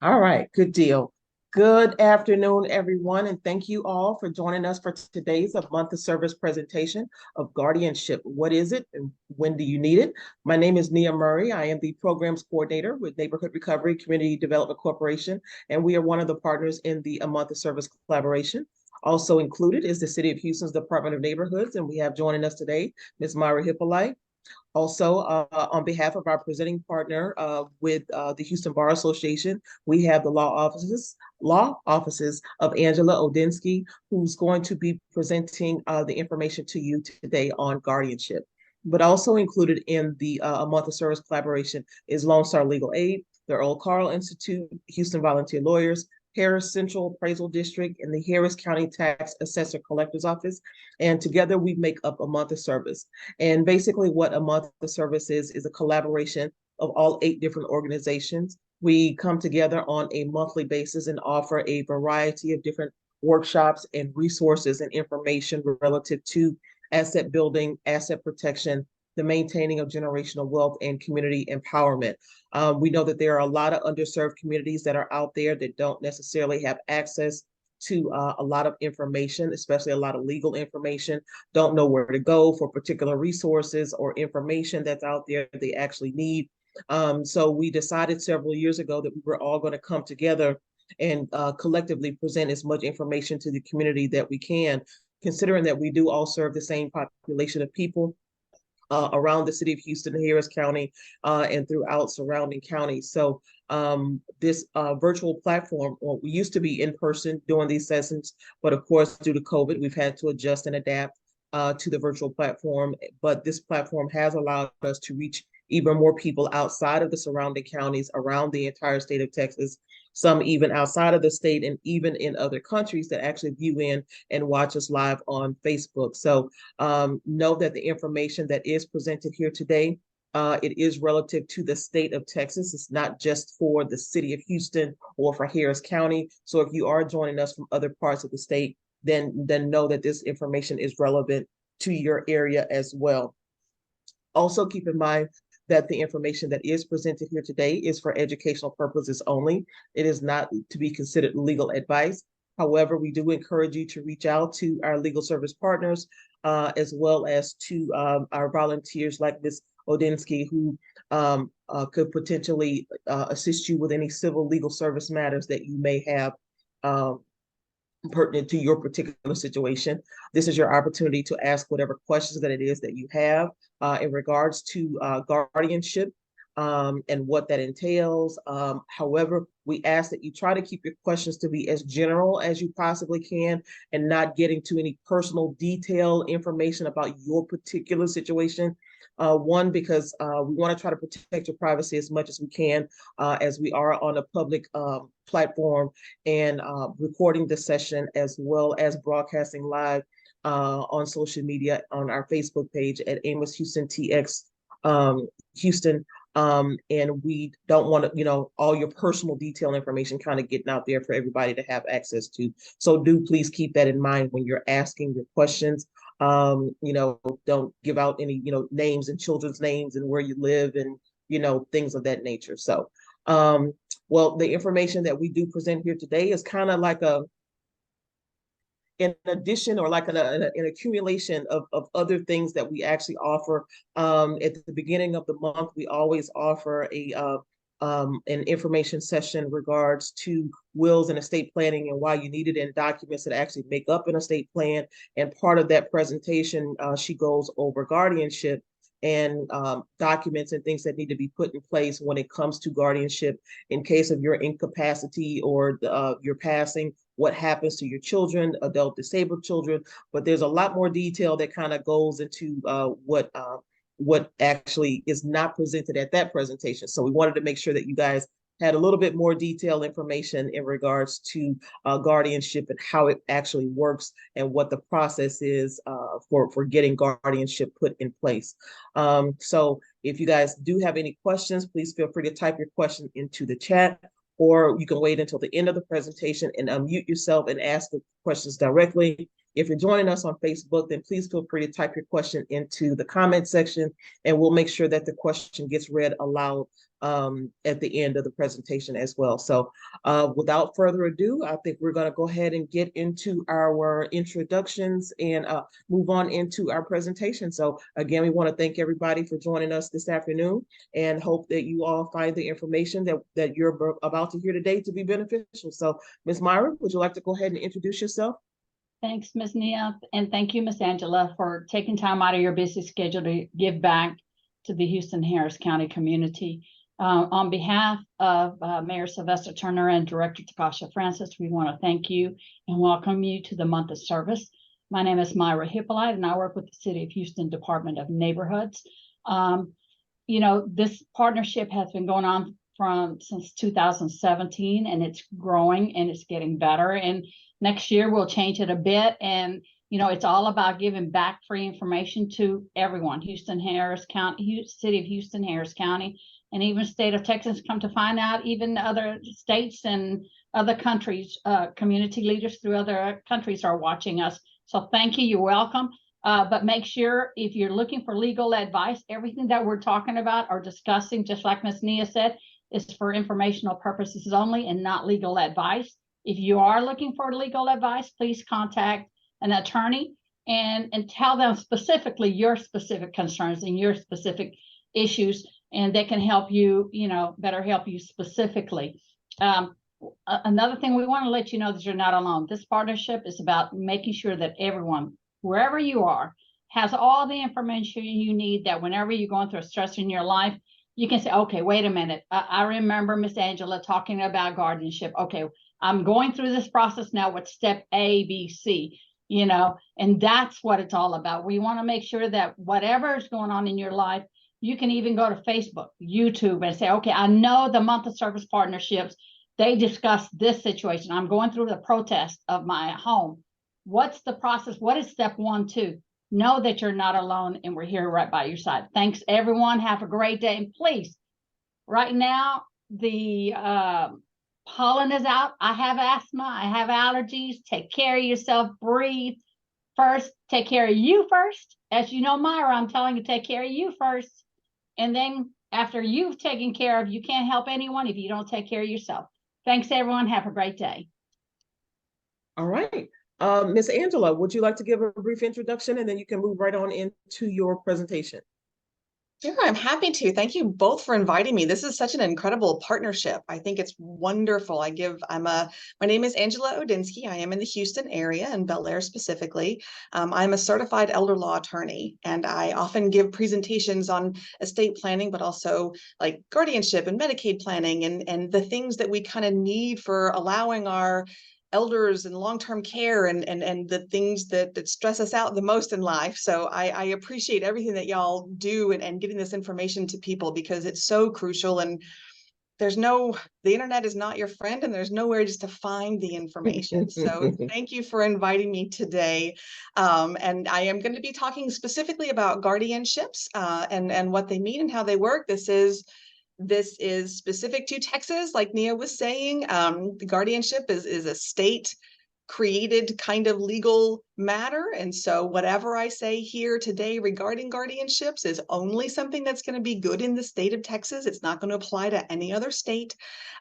All right, good deal. Good afternoon, everyone, and thank you all for joining us for today's A Month of Service presentation of Guardianship. What is it and when do you need it? My name is Nia Murray. I am the Programs Coordinator with Neighborhood Recovery Community Development Corporation, and we are one of the partners in the A Month of Service collaboration. Also included is the City of Houston's Department of Neighborhoods, and we have joining us today Ms. Myra Hippolyte. Also, on behalf of our presenting partner with the Houston Bar Association, we have the law offices of Angela Odinsky, who's going to be presenting the information to you today on guardianship. But also included in the A Month of Service collaboration is Lone Star Legal Aid, the Earl Carl Institute, Houston Volunteer Lawyers, Harris Central Appraisal District, and the Harris County Tax Assessor Collector's Office. And together we make up A Month of Service. And basically, what A Month of Service is a collaboration of all 8 different organizations. We come together on a monthly basis and offer a variety of different workshops and resources and information relative to asset building, asset protection, the maintaining of generational wealth, and community empowerment. We know that there are a lot of underserved communities that are out there that don't necessarily have access to a lot of information, especially a lot of legal information, don't know where to go for particular resources or information that's out there they actually need. So we decided several years ago that we were all going to come together and collectively present as much information to the community that we can, considering that we do all serve the same population of people around the city of Houston, Harris County, and throughout surrounding counties. So this virtual platform, well, we used to be in person doing these sessions, but of course, due to COVID, we've had to adjust and adapt to the virtual platform. But this platform has allowed us to reach even more people outside of the surrounding counties around the entire state of Texas, some even outside of the state and even in other countries that actually view in and watch us live on Facebook. So know that the information that is presented here today, it is relative to the state of Texas. It's not just for the city of Houston or for Harris County. So if you are joining us from other parts of the state, then know that this information is relevant to your area as well. Also, keep in mind that the information that is presented here today is for educational purposes only. It is not to be considered legal advice. However, we do encourage you to reach out to our legal service partners, as well as to our volunteers like Ms. Odinsky, who could potentially assist you with any civil legal service matters that you may have um, pertinent to your particular situation. This is your opportunity to ask whatever questions that it is that you have in regards to guardianship and what that entails. However, we ask that you try to keep your questions to be as general as you possibly can and not getting to any personal detail information about your particular situation. One, because we want to try to protect your privacy as much as we can, as we are on a public platform and recording the session as well as broadcasting live on social media on our Facebook page at Amos Houston TX Houston. And we don't want to, all your personal detail information kind of getting out there for everybody to have access to. So do please keep that in mind when you're asking your questions. Don't give out any, names and children's names and where you live and, things of that nature. So, well, the information that we do present here today is kind of like an addition or like an accumulation of other things that we actually offer. At the beginning of the month, we always offer an information session in regards to wills and estate planning and why you need it and documents that actually make up an estate plan. And part of that presentation, she goes over guardianship and documents and things that need to be put in place when it comes to guardianship in case of your incapacity or your passing, what happens to your children, adult disabled children. But there's a lot more detail that kind of goes into what actually is not presented at that presentation. So we wanted to make sure that you guys had a little bit more detailed information in regards to guardianship and how it actually works and what the process is for getting guardianship put in place. So if you guys do have any questions, please feel free to type your question into the chat, or you can wait until the end of the presentation and unmute yourself and ask the questions directly. If you're joining us on Facebook, then please feel free to type your question into the comment section, and we'll make sure that the question gets read aloud at the end of the presentation as well. So without further ado, I think we're going to go ahead and get into our introductions and move on into our presentation. So again, we want to thank everybody for joining us this afternoon and hope that you all find the information that you're about to hear today to be beneficial. So Ms. Myra, would you like to go ahead and introduce yourself? Thanks, Ms. Nia, and thank you, Ms. Angela, for taking time out of your busy schedule to give back to the Houston-Harris County community. On behalf of Mayor Sylvester Turner and Director Takasha Francis, we want to thank you and welcome you to the month of service. My name is Myra Hippolyte, and I work with the City of Houston Department of Neighborhoods. You know, this partnership has been going on since 2017, and it's growing and it's getting better. And next year we'll change it a bit. And, you know, it's all about giving back free information to everyone, Houston-Harris County, City of Houston-Harris County, and even state of Texas, come to find out, even other states and other countries, community leaders through other countries are watching us. So thank you, you're welcome. But make sure if you're looking for legal advice, everything that we're talking about or discussing, just like Ms. Nia said, is for informational purposes only and not legal advice. If you are looking for legal advice, please contact an attorney and tell them specifically your specific concerns and your specific issues, and they can help you, you know, better help you specifically. Another thing we want to let you know that you're not alone. This partnership is about making sure that everyone, wherever you are, has all the information you need, that whenever you're going through a stress in your life, you can say, okay, wait a minute. I remember Miss Angela talking about guardianship. Okay, I'm going through this process now with step A, B, C, you know, and that's what it's all about. We want to make sure that whatever is going on in your life, you can even go to Facebook, YouTube, and say, okay, I know the month of service partnerships, they discuss this situation. I'm going through the protest of my home. What's the process? What is step 1, 2? Know that you're not alone, and we're here right by your side. Thanks, everyone. Have a great day. And please, right now, the pollen is out. I have asthma. I have allergies. Take care of yourself. Breathe. First, take care of you first. As you know, Myra, I'm telling you, take care of you first. And then after you've taken care of, you can't help anyone if you don't take care of yourself. Thanks, everyone. Have a great day. All right. Ms. Angela, would you like to give a brief introduction and then you can move right on into your presentation? Sure, I'm happy to. Thank you both for inviting me. This is such an incredible partnership. I think it's wonderful. My name is Angela Odinsky. I am in the Houston area and Bel Air specifically. I'm a certified elder law attorney, and I often give presentations on estate planning, but also like guardianship and Medicaid planning and the things that we kind of need for allowing our elders and long-term care and the things that stress us out the most in life. So I appreciate everything that y'all do and getting this information to people, because it's so crucial. And the internet is not your friend, and there's nowhere just to find the information. So thank you for inviting me today. And I am going to be talking specifically about guardianships and what they mean and how they work. This is specific to Texas, like Nia was saying. The guardianship is a state created kind of legal matter. And so whatever I say here today regarding guardianships is only something that's going to be good in the state of Texas. It's not going to apply to any other state.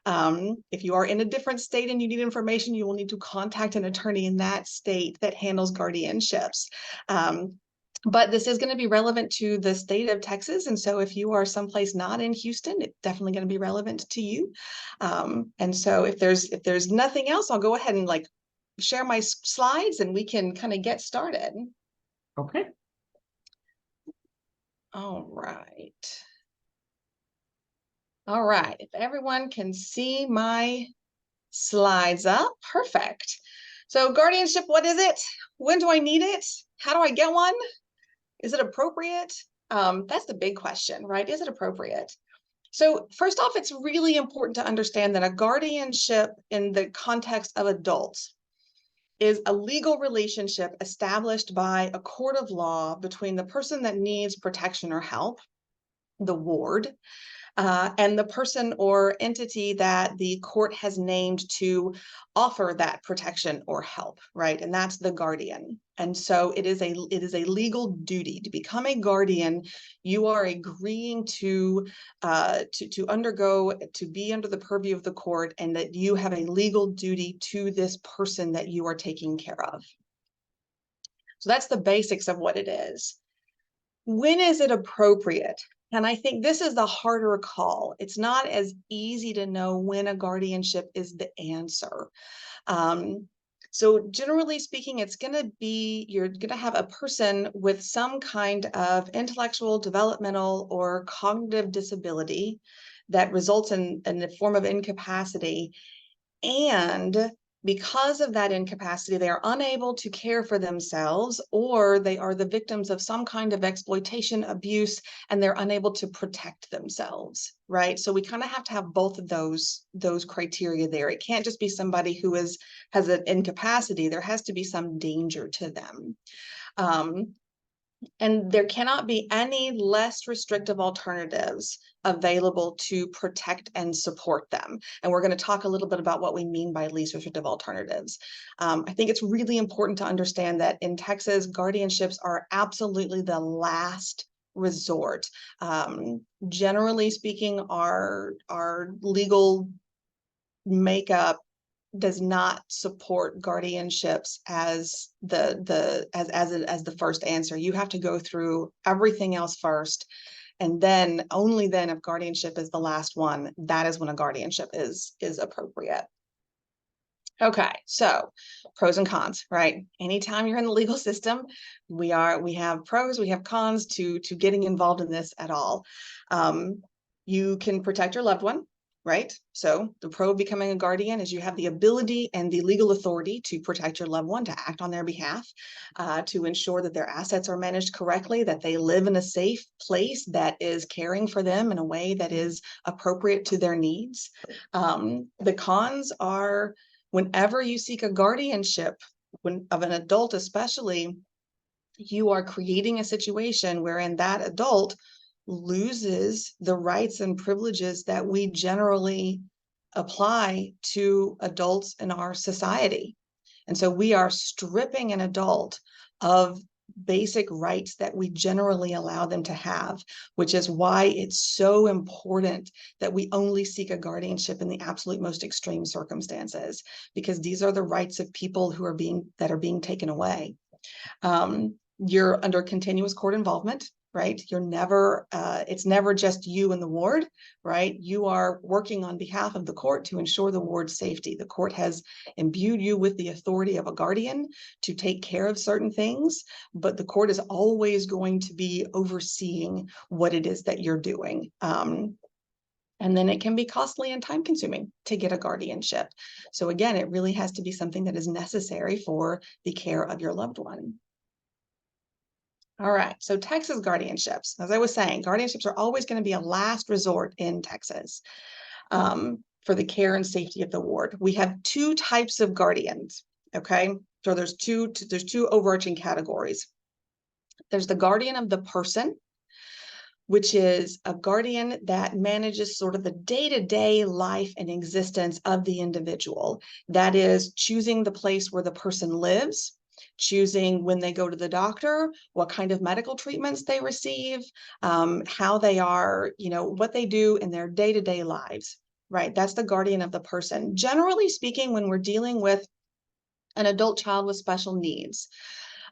If you are in a different state and you need information, you will need to contact an attorney in that state that handles guardianships. But this is going to be relevant to the state of Texas. And so if you are someplace not in Houston, it's definitely going to be relevant to you. And so if there's nothing else, I'll go ahead and share my slides and we can kind of get started. Okay. All right. All right. If everyone can see my slides up, perfect. So guardianship, what is it? When do I need it? How do I get one? Is it appropriate? That's the big question, right? Is it appropriate? So first off, it's really important to understand that a guardianship in the context of adults is a legal relationship established by a court of law between the person that needs protection or help, the ward, and the person or entity that the court has named to offer that protection or help, right? And that's the guardian. And so it is a legal duty to become a guardian. You are agreeing to undergo, to be under the purview of the court, and that you have a legal duty to this person that you are taking care of. So that's the basics of what it is. When is it appropriate? And I think this is the harder call. It's not as easy to know when a guardianship is the answer. So generally speaking, it's going to be, you're going to have a person with some kind of intellectual, developmental, or cognitive disability that results in a form of incapacity. And because of that incapacity, they are unable to care for themselves, or they are the victims of some kind of exploitation, abuse, and they're unable to protect themselves, right? So we kind of have to have both of those criteria there. It can't just be somebody who has an incapacity. There has to be some danger to them. And there cannot be any less restrictive alternatives available to protect and support them. And we're going to talk a little bit about what we mean by least restrictive alternatives. I think it's really important to understand that in Texas, guardianships are absolutely the last resort. Generally speaking, our legal makeup does not support guardianships as the first answer. You have to go through everything else first, and then only then, if guardianship is the last one, that is when a guardianship is appropriate. Okay, so pros and cons, right? Anytime you're in the legal system, we have pros, we have cons to getting involved in this at all. You can protect your loved one, right? So the pro of becoming a guardian is you have the ability and the legal authority to protect your loved one, to act on their behalf, to ensure that their assets are managed correctly, that they live in a safe place that is caring for them in a way that is appropriate to their needs. The cons are, whenever you seek a guardianship of an adult, especially, you are creating a situation wherein that adult loses the rights and privileges that we generally apply to adults in our society. And so we are stripping an adult of basic rights that we generally allow them to have, which is why it's so important that we only seek a guardianship in the absolute most extreme circumstances, because these are the rights of people who are being taken away. You're under continuous court involvement, right? You're never, it's never just you and the ward, right? You are working on behalf of the court to ensure the ward's safety. The court has imbued you with the authority of a guardian to take care of certain things, but the court is always going to be overseeing what it is that you're doing. And then it can be costly and time consuming to get a guardianship. So again, it really has to be something that is necessary for the care of your loved one. All right, so Texas guardianships. As I was saying, guardianships are always going to be a last resort in Texas for the care and safety of the ward. We have two types of guardians, okay? So there's two overarching categories. There's the guardian of the person, which is a guardian that manages sort of the day-to-day life and existence of the individual. That is choosing the place where the person lives, choosing when they go to the doctor, what kind of medical treatments they receive, how they are, what they do in their day-to-day lives, right? That's the guardian of the person. Generally speaking, when we're dealing with an adult child with special needs,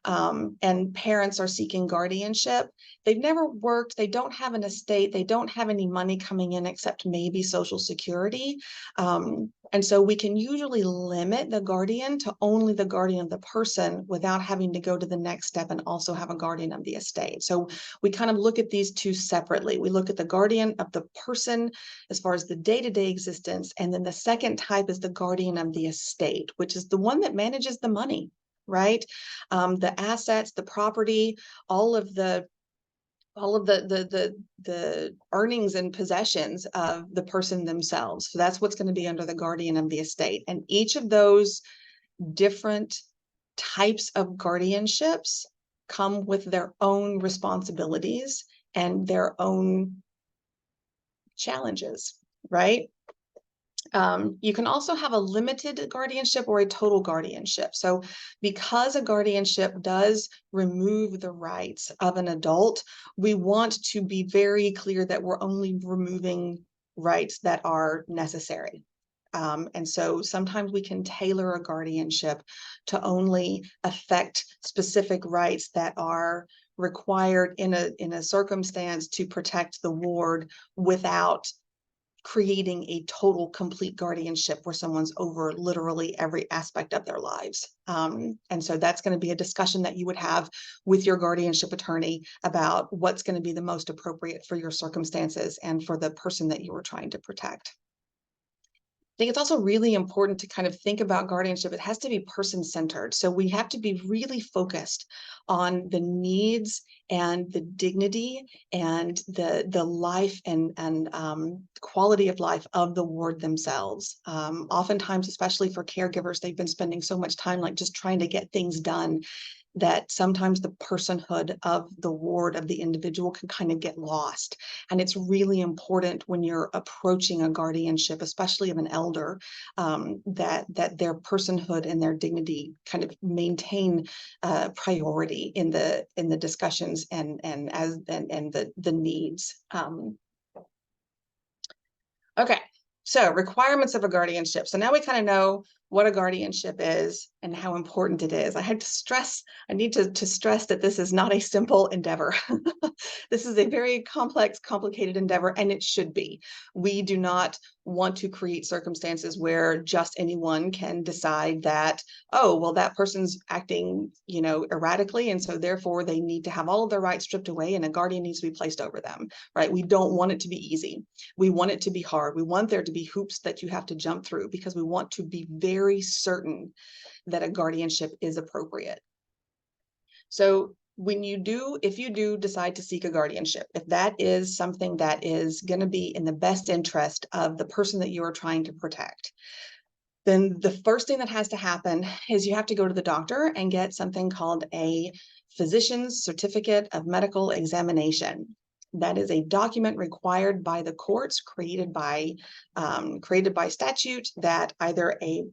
and parents are seeking guardianship, they've never worked, they don't have an estate, they don't have any money coming in except maybe Social Security. And so we can usually limit the guardian to only the guardian of the person without having to go to the next step and also have a guardian of the estate. So we kind of look at these two separately. We look at the guardian of the person as far as the day-to-day existence, and then the second type is the guardian of the estate, which is the one that manages the money, right? The assets, the property, all of the earnings and possessions of the person themselves. So that's what's going to be under the guardian of the estate. And each of those different types of guardianships come with their own responsibilities and their own challenges, right? You can also have a limited guardianship or a total guardianship. So because a guardianship does remove the rights of an adult, we want to be very clear that we're only removing rights that are necessary. And so sometimes we can tailor a guardianship to only affect specific rights that are required in a circumstance to protect the ward without creating a total complete guardianship where someone's over literally every aspect of their lives. And so that's going to be a discussion that you would have with your guardianship attorney about what's going to be the most appropriate for your circumstances and for the person that you were trying to protect. I think it's also really important to kind of think about guardianship. It has to be person-centered. So we have to be really focused on the needs and the dignity and the life and quality of life of the ward themselves. Oftentimes, especially for caregivers, they've been spending so much time like just trying to get things done that sometimes the personhood of the ward of the individual can kind of get lost. And it's really important when you're approaching a guardianship, especially of an elder, that their personhood and their dignity kind of maintain priority in the discussions and the needs. Okay, so requirements of a guardianship. So now we kind of know what a guardianship is and how important it is. I need to stress that this is not a simple endeavor. This is a very complex, complicated endeavor, and it should be. We do not want to create circumstances where just anyone can decide that, oh, well, that person's acting, erratically, and so therefore they need to have all of their rights stripped away and a guardian needs to be placed over them, right? We don't want it to be easy. We want it to be hard. We want there to be hoops that you have to jump through because we want to be very certain that a guardianship is appropriate. So if you do decide to seek a guardianship, if that is something that is going to be in the best interest of the person that you are trying to protect, then the first thing that has to happen is you have to go to the doctor and get something called a physician's certificate of medical examination. That is a document required by the courts, created by statute, that either a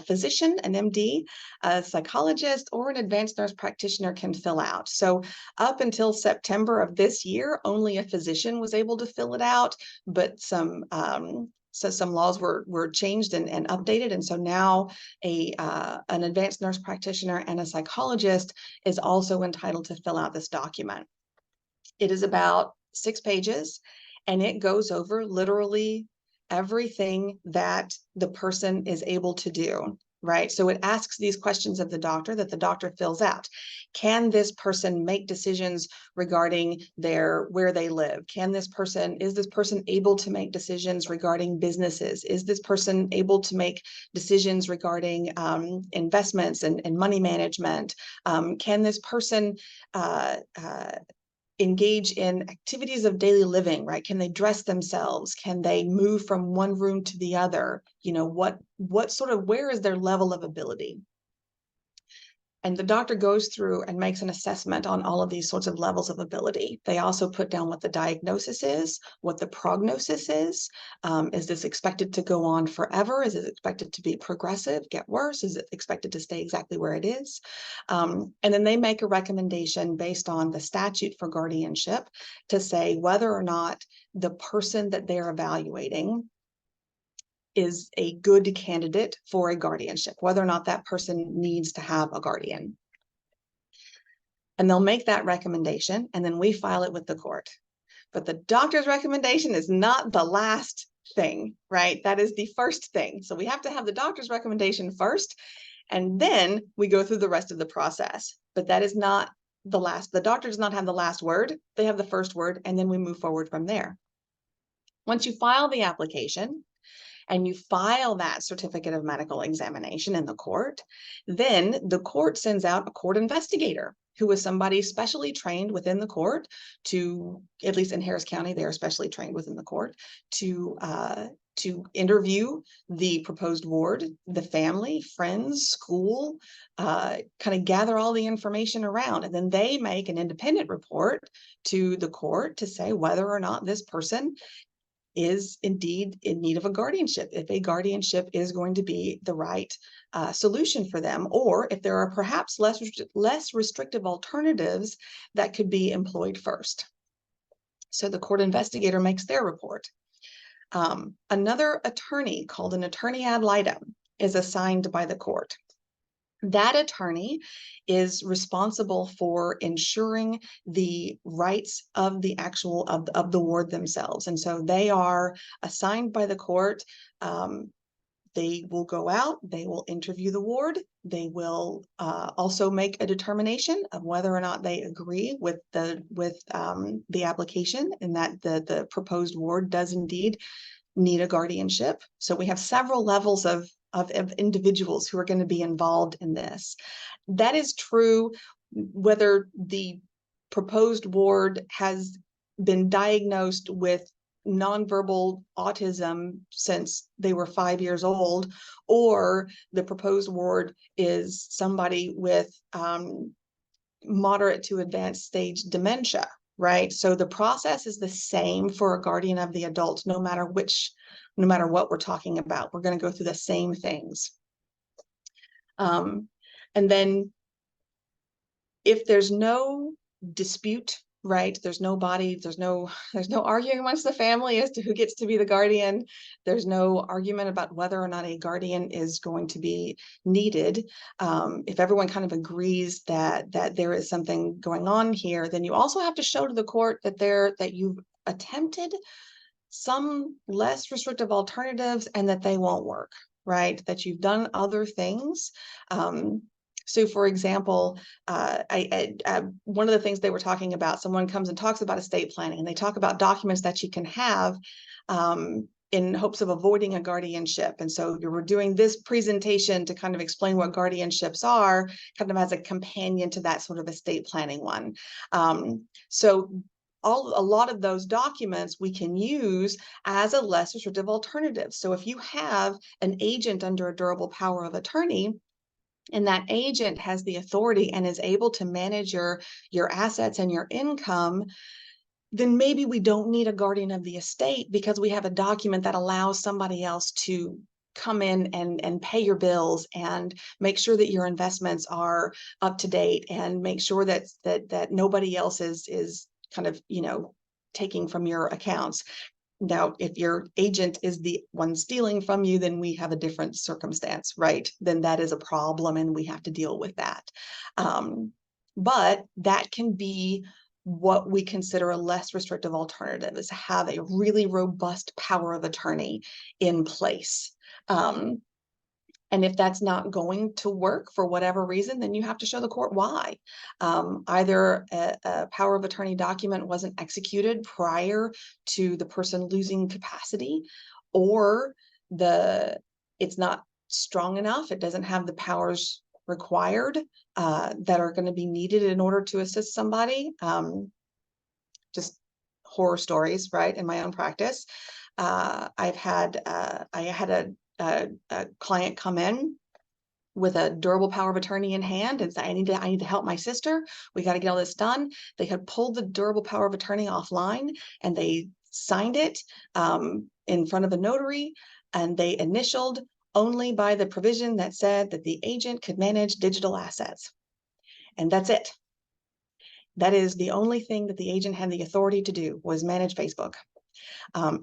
physician, an MD, a psychologist, or an advanced nurse practitioner can fill out. So up until September of this year, only a physician was able to fill it out, but some laws were changed and updated. And so now an advanced nurse practitioner and a psychologist is also entitled to fill out this document. It is about 6 pages, and it goes over literally everything that the person is able to do, right? So it asks these questions of the doctor that the doctor fills out. Can this person make decisions regarding where they live? Is this person able to make decisions regarding businesses? Is this person able to make decisions regarding investments and money management? Can this person engage in activities of daily living, right? Can they dress themselves? Can they move from one room to the other? Where is their level of ability? And the doctor goes through and makes an assessment on all of these sorts of levels of ability. They also put down what the diagnosis is, what the prognosis is. Is this expected to go on forever? Is it expected to be progressive, get worse? Is it expected to stay exactly where it is? And then they make a recommendation based on the statute for guardianship to say whether or not the person that they're evaluating is a good candidate for a guardianship, whether or not that person needs to have a guardian. And they'll make that recommendation, and then we file it with the court. But the doctor's recommendation is not the last thing, right? That is the first thing. So we have to have the doctor's recommendation first, and then we go through the rest of the process. But that is not the last. The doctor does not have the last word. They have the first word, and then we move forward from there. Once you file the application, and you file that certificate of medical examination in the court, then the court sends out a court investigator who is somebody specially trained within the court to, at least in Harris County, they're specially trained within the court to interview the proposed ward, the family, friends, school, kind of gather all the information around. And then they make an independent report to the court to say whether or not this person is indeed in need of a guardianship, if a guardianship is going to be the right solution for them, or if there are perhaps less restrictive alternatives that could be employed first. So the court investigator makes their report. Another attorney called an attorney ad litem is assigned by the court. That attorney is responsible for ensuring the rights of the actual of the ward themselves. And so they are assigned by the court. They will go out, they will interview the ward, they will also make a determination of whether or not they agree with the application, and that the proposed ward does indeed need a guardianship. So we have several levels of individuals who are going to be involved in this. That is true whether the proposed ward has been diagnosed with nonverbal autism since they were 5 years old, or the proposed ward is somebody with moderate to advanced stage dementia, right? So the process is the same for a guardian of the adult, no matter what we're talking about. We're going to go through the same things. And then if there's no dispute, right, there's no arguing amongst the family as to who gets to be the guardian. There's no argument about whether or not a guardian is going to be needed. If everyone kind of agrees that there is something going on here, then you also have to show to the court that you've attempted some less restrictive alternatives and that they won't work, right? That you've done other things. So for example, one of the things they were talking about, someone comes and talks about estate planning, and they talk about documents that you can have in hopes of avoiding a guardianship. And so you were doing this presentation to kind of explain what guardianships are, kind of as a companion to that sort of estate planning one. So a lot of those documents we can use as a less restrictive alternative. So if you have an agent under a durable power of attorney, and that agent has the authority and is able to manage your assets and your income, then maybe we don't need a guardian of the estate, because we have a document that allows somebody else to come in and pay your bills and make sure that your investments are up to date, and make sure that nobody else is kind of, taking from your accounts. Now, if your agent is the one stealing from you, then we have a different circumstance, right? Then that is a problem and we have to deal with that. But that can be what we consider a less restrictive alternative, is to have a really robust power of attorney in place. And if that's not going to work for whatever reason, then you have to show the court why. Either a power of attorney document wasn't executed prior to the person losing capacity, or it's not strong enough, it doesn't have the powers required that are going to be needed in order to assist somebody. Just horror stories, right? In my own practice, I had a client come in with a durable power of attorney in hand and say, I need to help my sister. We got to get all this done. They had pulled the durable power of attorney offline, and they signed it in front of a notary, and they initialed only by the provision that said that the agent could manage digital assets. And that's it. That is the only thing that the agent had the authority to do, was manage Facebook.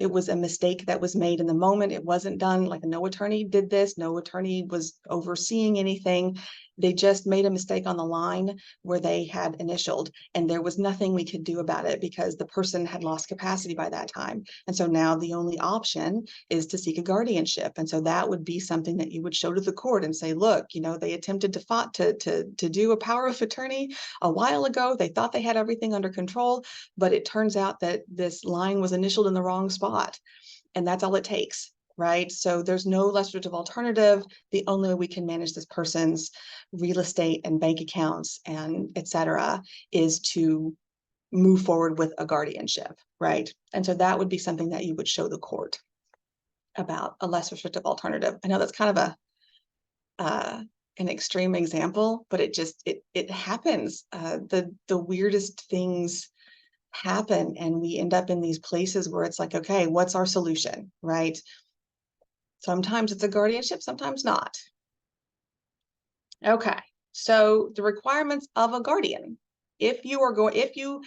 It was a mistake that was made in the moment. It wasn't done, like, no attorney did this. No attorney was overseeing anything. They just made a mistake on the line where they had initialed, and there was nothing we could do about it because the person had lost capacity by that time. And so now the only option is to seek a guardianship. And so that would be something that you would show to the court and say, look, they attempted to do a power of attorney a while ago. They thought they had everything under control, but it turns out that this line was initialed in the wrong spot. And that's all it takes. Right? So there's no less restrictive alternative. The only way we can manage this person's real estate and bank accounts and et cetera is to move forward with a guardianship, right? And so that would be something that you would show the court about a less restrictive alternative. I know that's kind of an extreme example, but it happens. The weirdest things happen, and we end up in these places where it's like, okay, what's our solution, right? Sometimes it's a guardianship, sometimes not. Okay, so the requirements of a guardian. If you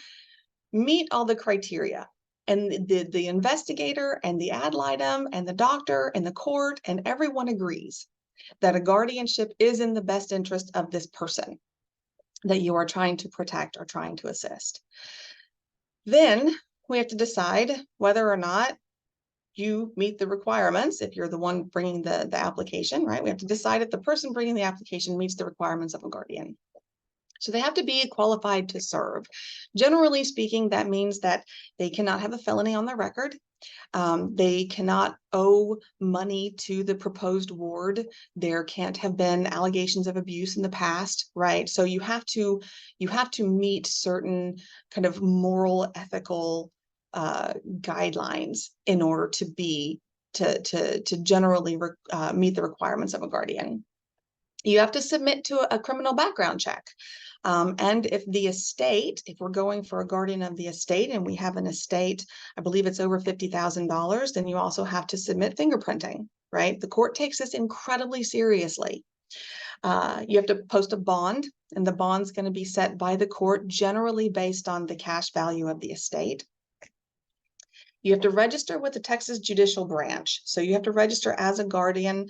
meet all the criteria, and the investigator and the ad litem and the doctor and the court and everyone agrees that a guardianship is in the best interest of this person that you are trying to protect or trying to assist, then we have to decide whether or not you meet the requirements. If you're the one bringing the application, right? We have to decide if the person bringing the application meets the requirements of a guardian. So they have to be qualified to serve. Generally speaking, that means that they cannot have a felony on their record. They cannot owe money to the proposed ward. There can't have been allegations of abuse in the past, right? So you have to meet certain kind of moral, ethical guidelines in order to generally meet the requirements of a guardian. You have to submit to a criminal background check. And if we're going for a guardian of the estate and we have an estate, I believe it's over $50,000, then you also have to submit fingerprinting, right? The court takes this incredibly seriously. You have to post a bond, and the bond's going to be set by the court, generally based on the cash value of the estate. You have to register with the Texas Judicial Branch. So you have to register as a guardian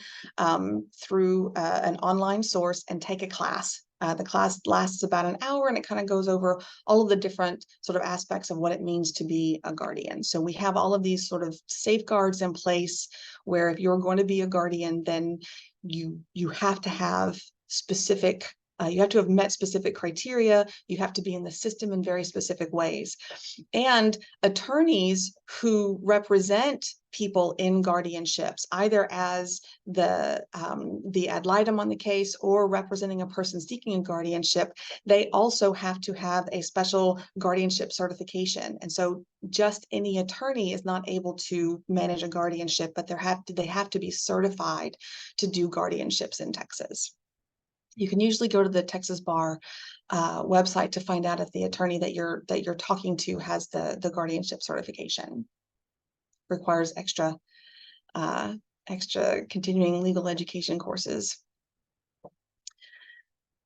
through an online source and take a class. The class lasts about an hour, and it kind of goes over all of the different sort of aspects of what it means to be a guardian. So we have all of these sort of safeguards in place where if you're going to be a guardian, then you have to have specific you have to have met specific criteria. You have to be in the system in very specific ways. And attorneys who represent people in guardianships, either as the ad litem on the case or representing a person seeking a guardianship, they also have to have a special guardianship certification. And so just any attorney is not able to manage a guardianship, but they have to be certified to do guardianships in Texas. You can usually go to the Texas Bar website to find out if the attorney that you're talking to has the guardianship certification. Requires extra continuing legal education courses.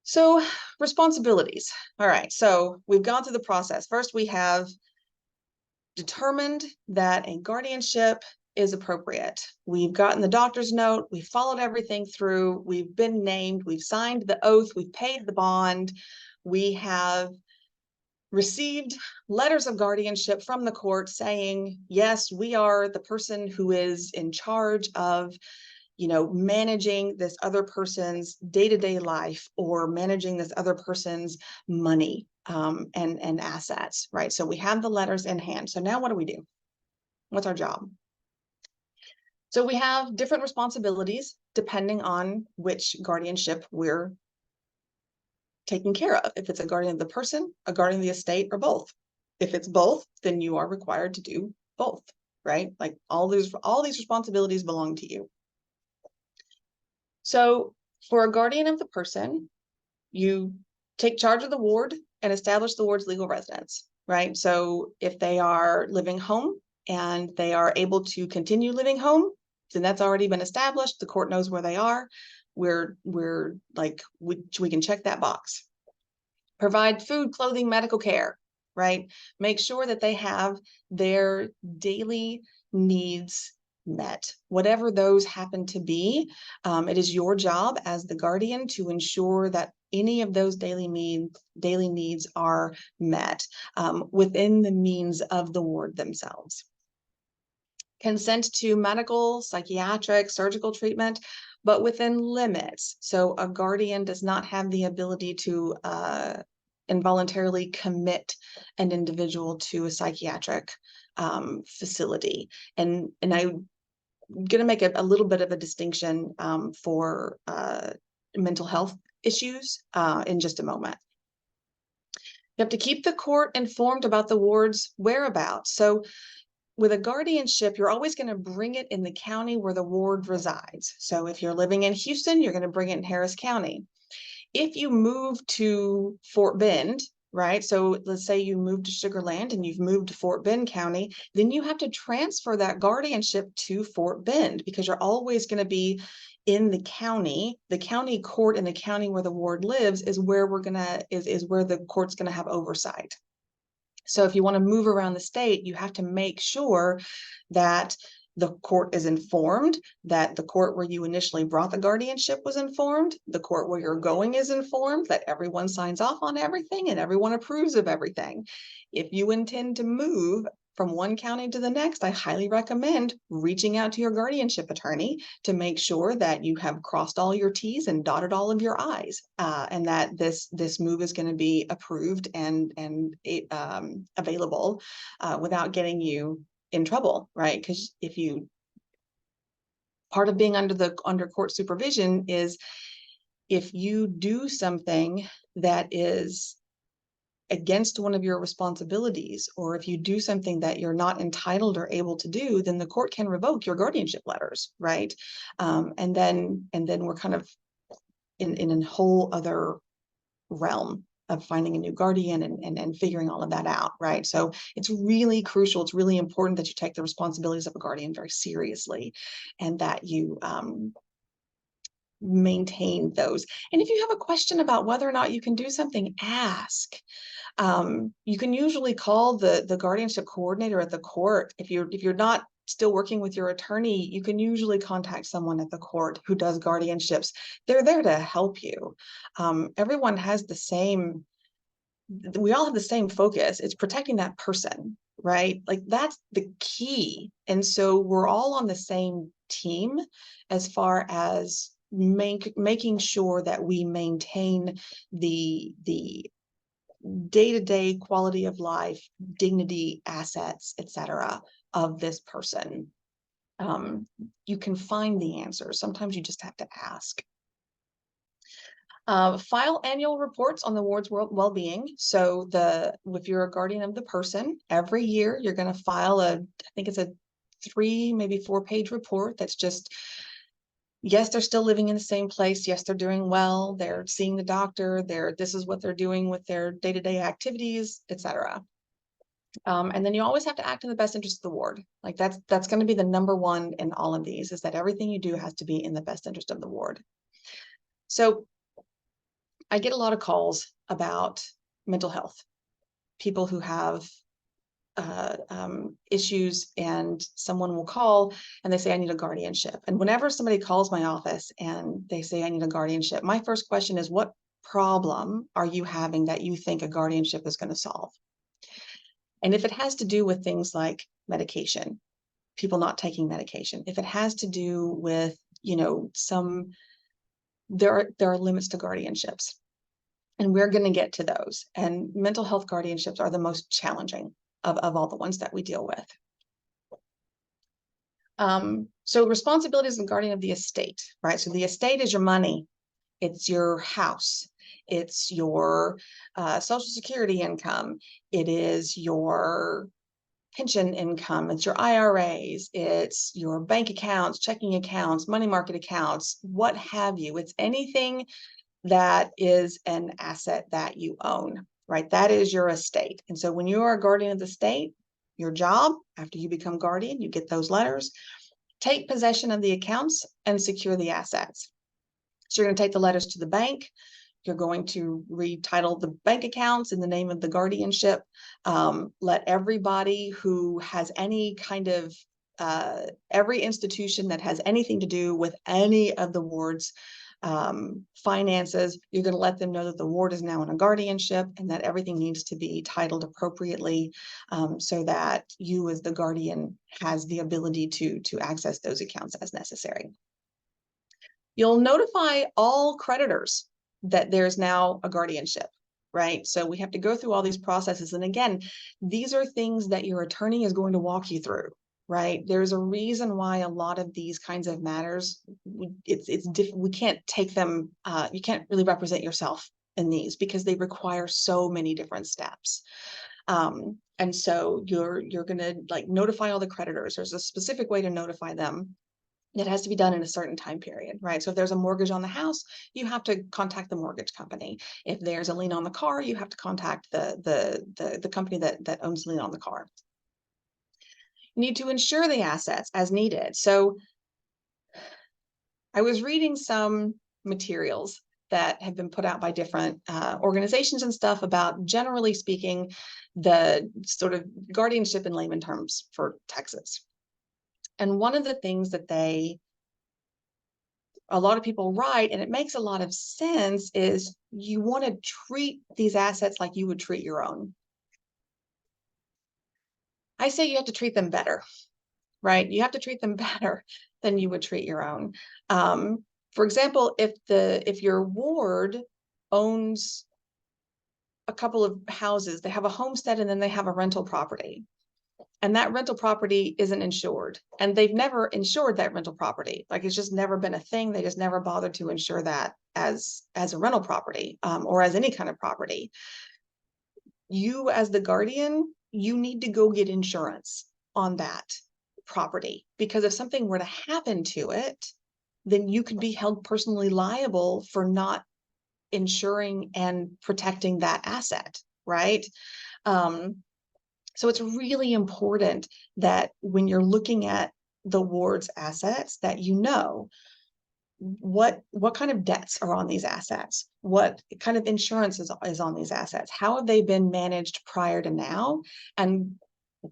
So responsibilities. All right, so we've gone through the process. First, we have determined that a guardianship is appropriate. We've gotten the doctor's note, we've followed everything through, we've been named, we've signed the oath, we've paid the bond, we have received letters of guardianship from the court saying, yes, we are the person who is in charge of, managing this other person's day-to-day life or managing this other person's money and assets, right? So we have the letters in hand. So now what do we do? What's our job? So we have different responsibilities depending on which guardianship we're taking care of. If it's a guardian of the person, a guardian of the estate, or both. If it's both, then you are required to do both, right? Like all these responsibilities belong to you. So for a guardian of the person, you take charge of the ward and establish the ward's legal residence, right? So if they are living home and they are able to continue living home, then that's already been established. The court knows where they are. We can check that box. Provide food, clothing, medical care, right? Make sure that they have their daily needs met, whatever those happen to be. It is your job as the guardian to ensure that any of those daily needs are met within the means of the ward themselves. Consent to medical, psychiatric, surgical treatment, but within limits. So a guardian does not have the ability to involuntarily commit an individual to a psychiatric facility. And I'm going to make a little bit of a distinction for mental health issues in just a moment. You have to keep the court informed about the ward's whereabouts. So with a guardianship, you're always going to bring it in the county where the ward resides. So if you're living in Houston, you're going to bring it in Harris County. If you move to Fort Bend, right? So let's say you moved to Sugar Land and you've moved to Fort Bend County, then you have to transfer that guardianship to Fort Bend because you're always going to be in the county court in the county where the ward lives is where is where the court's going to have oversight. So if you want to move around the state, you have to make sure that the court is informed, that the court where you initially brought the guardianship was informed, the court where you're going is informed, that everyone signs off on everything and everyone approves of everything. If you intend to move from one county to the next, I highly recommend reaching out to your guardianship attorney to make sure that you have crossed all your T's and dotted all of your I's, and that this move is going to be approved and available without getting you in trouble, right? Because part of being under court supervision is if you do something that is against one of your responsibilities, or if you do something that you're not entitled or able to do, then the court can revoke your guardianship letters, right? And then we're kind of in a whole other realm of finding a new guardian and figuring all of that out, right? So it's really crucial. It's really important that you take the responsibilities of a guardian very seriously and that you maintain those. And if you have a question about whether or not you can do something, ask. You can usually call the guardianship coordinator at the court. If you're not still working with your attorney, you can usually contact someone at the court who does guardianships. They're there to help you. Everyone has we all have the same focus. It's protecting that person, right? Like that's the key. And so we're all on the same team as far as making sure that we maintain the day-to-day quality of life, dignity, assets, etc. of this person. You can find the answers. Sometimes you just have to ask. File annual reports on the ward's well-being. So if you're a guardian of the person, every year you're going to file I think it's a 3, maybe 4-page report that's just, yes, they're still living in the same place. Yes, they're doing well. They're seeing the doctor. This is what they're doing with their day-to-day activities, etc. And then you always have to act in the best interest of the ward. Like that's going to be the number one in all of these, is that everything you do has to be in the best interest of the ward. So I get a lot of calls about mental health, people who have issues, and someone will call and they say, I need a guardianship. And whenever somebody calls my office and they say, I need a guardianship, my first question is, what problem are you having that you think a guardianship is going to solve? And if it has to do with things like medication, people not taking medication, if it has to do with, there are limits to guardianships. And we're going to get to those. And mental health guardianships are the most challenging of all the ones that we deal with. So responsibilities and guardian of the estate, right? So the estate is your money. It's your house. It's your Social Security income. It is your pension income. It's your IRAs. It's your bank accounts, checking accounts, money market accounts, what have you. It's anything that is an asset that you own, right? That is your estate. And so when you are a guardian of the estate, your job, after you become guardian, you get those letters, take possession of the accounts and secure the assets. So you're going to take the letters to the bank. You're going to retitle the bank accounts in the name of the guardianship. Let everybody who has any kind of, every institution that has anything to do with any of the wards finances, you're going to let them know that the ward is now in a guardianship and that everything needs to be titled appropriately, so that you as the guardian has the ability to access those accounts as necessary. You'll notify all creditors that there's now a guardianship, right? So we have to go through all these processes. And again, these are things that your attorney is going to walk you through, right? There's a reason why a lot of these kinds of matters, we can't take them, you can't really represent yourself in these because they require so many different steps. And so you're going to like notify all the creditors. There's a specific way to notify them. It has to be done in a certain time period, right? So if there's a mortgage on the house, you have to contact the mortgage company. If there's a lien on the car, you have to contact the company that owns the lien on the car. You need to insure the assets as needed. So I was reading some materials that have been put out by different organizations and stuff about, generally speaking, the sort of guardianship in layman terms for Texas. And one of the things that a lot of people write, and it makes a lot of sense, is you want to treat these assets like you would treat your own. I say you have to treat them better, right? You have to treat them better than you would treat your own. For example, if your ward owns a couple of houses, they have a homestead and then they have a rental property, and that rental property isn't insured, and they've never insured that rental property. Like, it's just never been a thing. They just never bothered to insure that as a rental property, or as any kind of property. You, as the guardian, you need to go get insurance on that property, because if something were to happen to it, then you could be held personally liable for not insuring and protecting that asset, right? So it's really important that when you're looking at the ward's assets, that you know what kind of debts are on these assets, what kind of insurance is on these assets, how have they been managed prior to now, and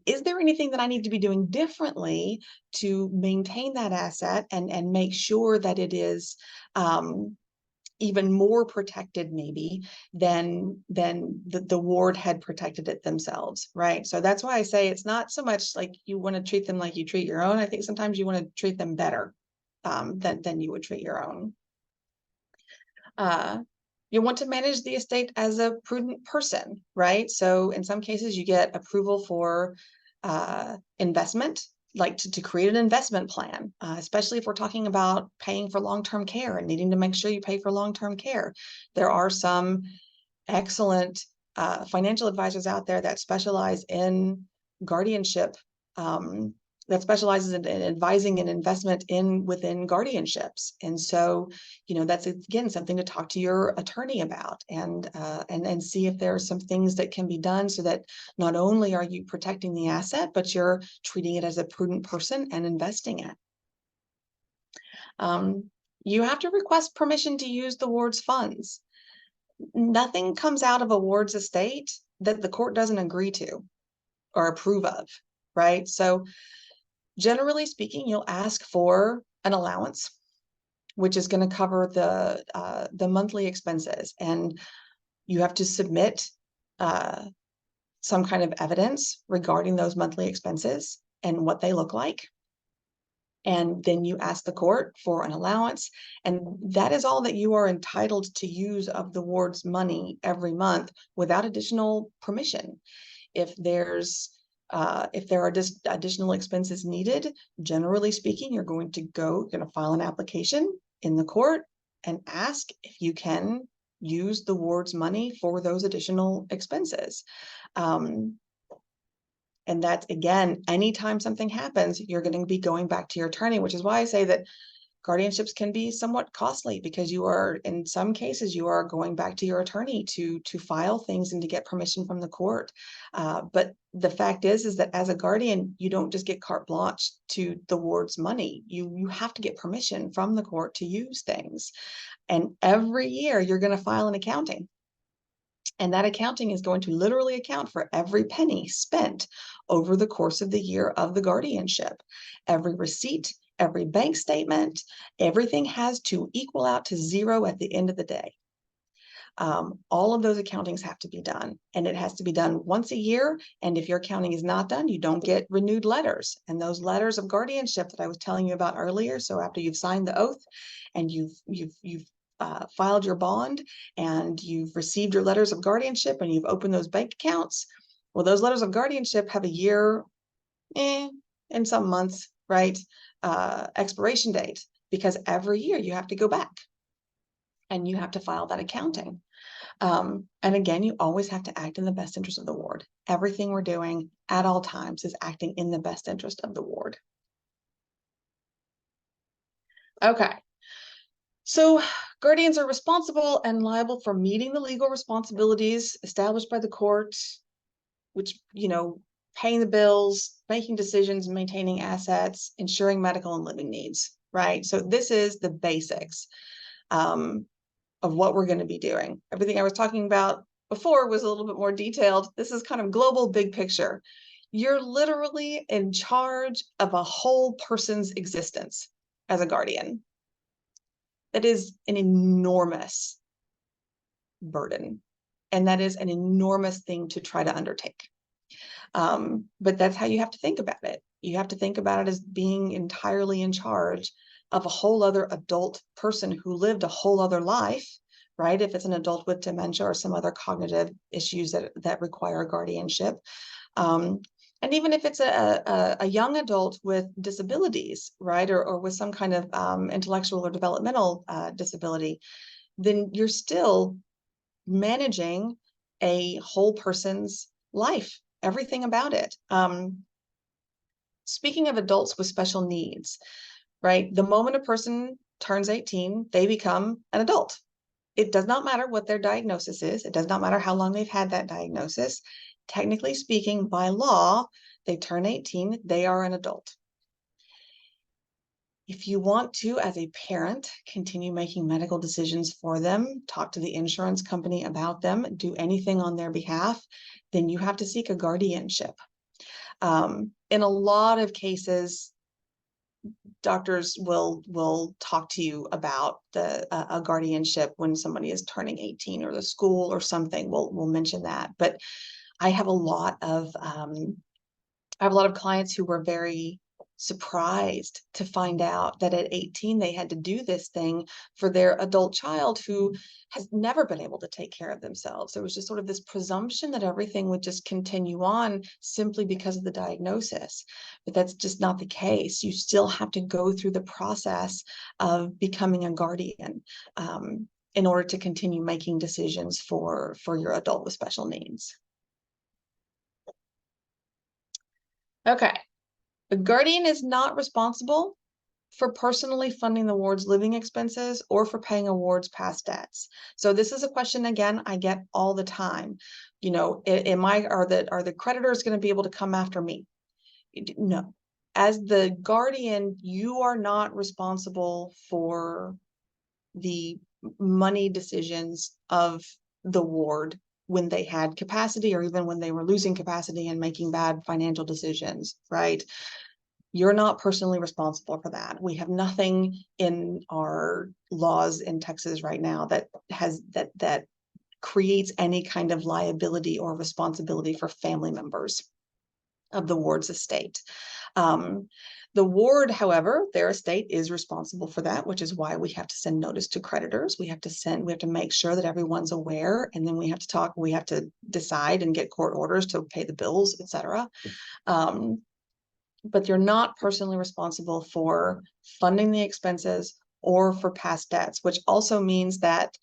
is there anything that I need to be doing differently to maintain that asset and make sure that it is even more protected maybe than the ward had protected it themselves, right? So that's why I say it's not so much like you want to treat them like you treat your own. I think sometimes you want to treat them better than you would treat your own. You want to manage the estate as a prudent person, right? So in some cases you get approval for investment, like to create an investment plan, especially if we're talking about paying for long-term care and needing to make sure you pay for long-term care. There are some excellent financial advisors out there that specialize in guardianship, that specializes in advising and investment within guardianships. And so, that's, again, something to talk to your attorney about, and see if there are some things that can be done so that not only are you protecting the asset, but you're treating it as a prudent person and investing it. You have to request permission to use the ward's funds. Nothing comes out of a ward's estate that the court doesn't agree to or approve of, right? So generally speaking, you'll ask for an allowance, which is going to cover the monthly expenses, and you have to submit some kind of evidence regarding those monthly expenses and what they look like. And then you ask the court for an allowance, and that is all that you are entitled to use of the ward's money every month without additional permission. If there are just additional expenses needed, generally speaking, you're going to file an application in the court and ask if you can use the ward's money for those additional expenses. And that's, again, anytime something happens, you're going to be going back to your attorney, which is why I say that guardianships can be somewhat costly, because in some cases, you are going back to your attorney to file things and to get permission from the court. But the fact is that as a guardian, you don't just get carte blanche to the ward's money. You have to get permission from the court to use things. And every year you're going to file an accounting. And that accounting is going to literally account for every penny spent over the course of the year of the guardianship. Every receipt, every bank statement, everything has to equal out to zero at the end of the day. All of those accountings have to be done, and it has to be done once a year. And if your accounting is not done, you don't get renewed letters. And those letters of guardianship that I was telling you about earlier, so after you've signed the oath and you've filed your bond and you've received your letters of guardianship and you've opened those bank accounts, well, those letters of guardianship have a year, in some months, right, expiration date, because every year you have to go back and you have to file that accounting. And again, you always have to act in the best interest of the ward. Everything we're doing at all times is acting in the best interest of the ward. Okay. So guardians are responsible and liable for meeting the legal responsibilities established by the court, which, paying the bills, making decisions, maintaining assets, ensuring medical and living needs, right? So this is the basics of what we're going to be doing. Everything I was talking about before was a little bit more detailed. This is kind of global, big picture. You're literally in charge of a whole person's existence as a guardian. That is an enormous burden, and that is an enormous thing to try to undertake. But that's how you have to think about it. You have to think about it as being entirely in charge of a whole other adult person who lived a whole other life, right? If it's an adult with dementia or some other cognitive issues that require guardianship. And even if it's a young adult with disabilities, right? Or with some kind of intellectual or developmental disability, then you're still managing a whole person's life, everything about it. Speaking of adults with special needs, right? The moment a person turns 18, they become an adult. It does not matter what their diagnosis is. It does not matter how long they've had that diagnosis. Technically speaking, by law, they turn 18, they are an adult. If you want to, as a parent, continue making medical decisions for them, talk to the insurance company about them, do anything on their behalf, then you have to seek a guardianship. In a lot of cases, doctors will talk to you about a guardianship when somebody is turning 18, or the school or something will mention that. But I have a lot of clients who were very surprised to find out that at 18 they had to do this thing for their adult child who has never been able to take care of themselves. There was just sort of this presumption that everything would just continue on simply because of the diagnosis, but that's just not the case. You still have to go through the process of becoming a guardian in order to continue making decisions for your adult with special needs. Okay. The guardian is not responsible for personally funding the ward's living expenses or for paying a ward's past debts. So this is a question, again, I get all the time. Are the creditors going to be able to come after me? No. As the guardian, you are not responsible for the money decisions of the ward when they had capacity, or even when they were losing capacity and making bad financial decisions, right? You're not personally responsible for that. We have nothing in our laws in Texas right now that creates any kind of liability or responsibility for family members of the ward's estate. The ward, however, their estate is responsible for that, which is why we have to send notice to creditors. We have to make sure that everyone's aware, and then we have to decide and get court orders to pay the bills, etc. But you're not personally responsible for funding the expenses or for past debts, which also means that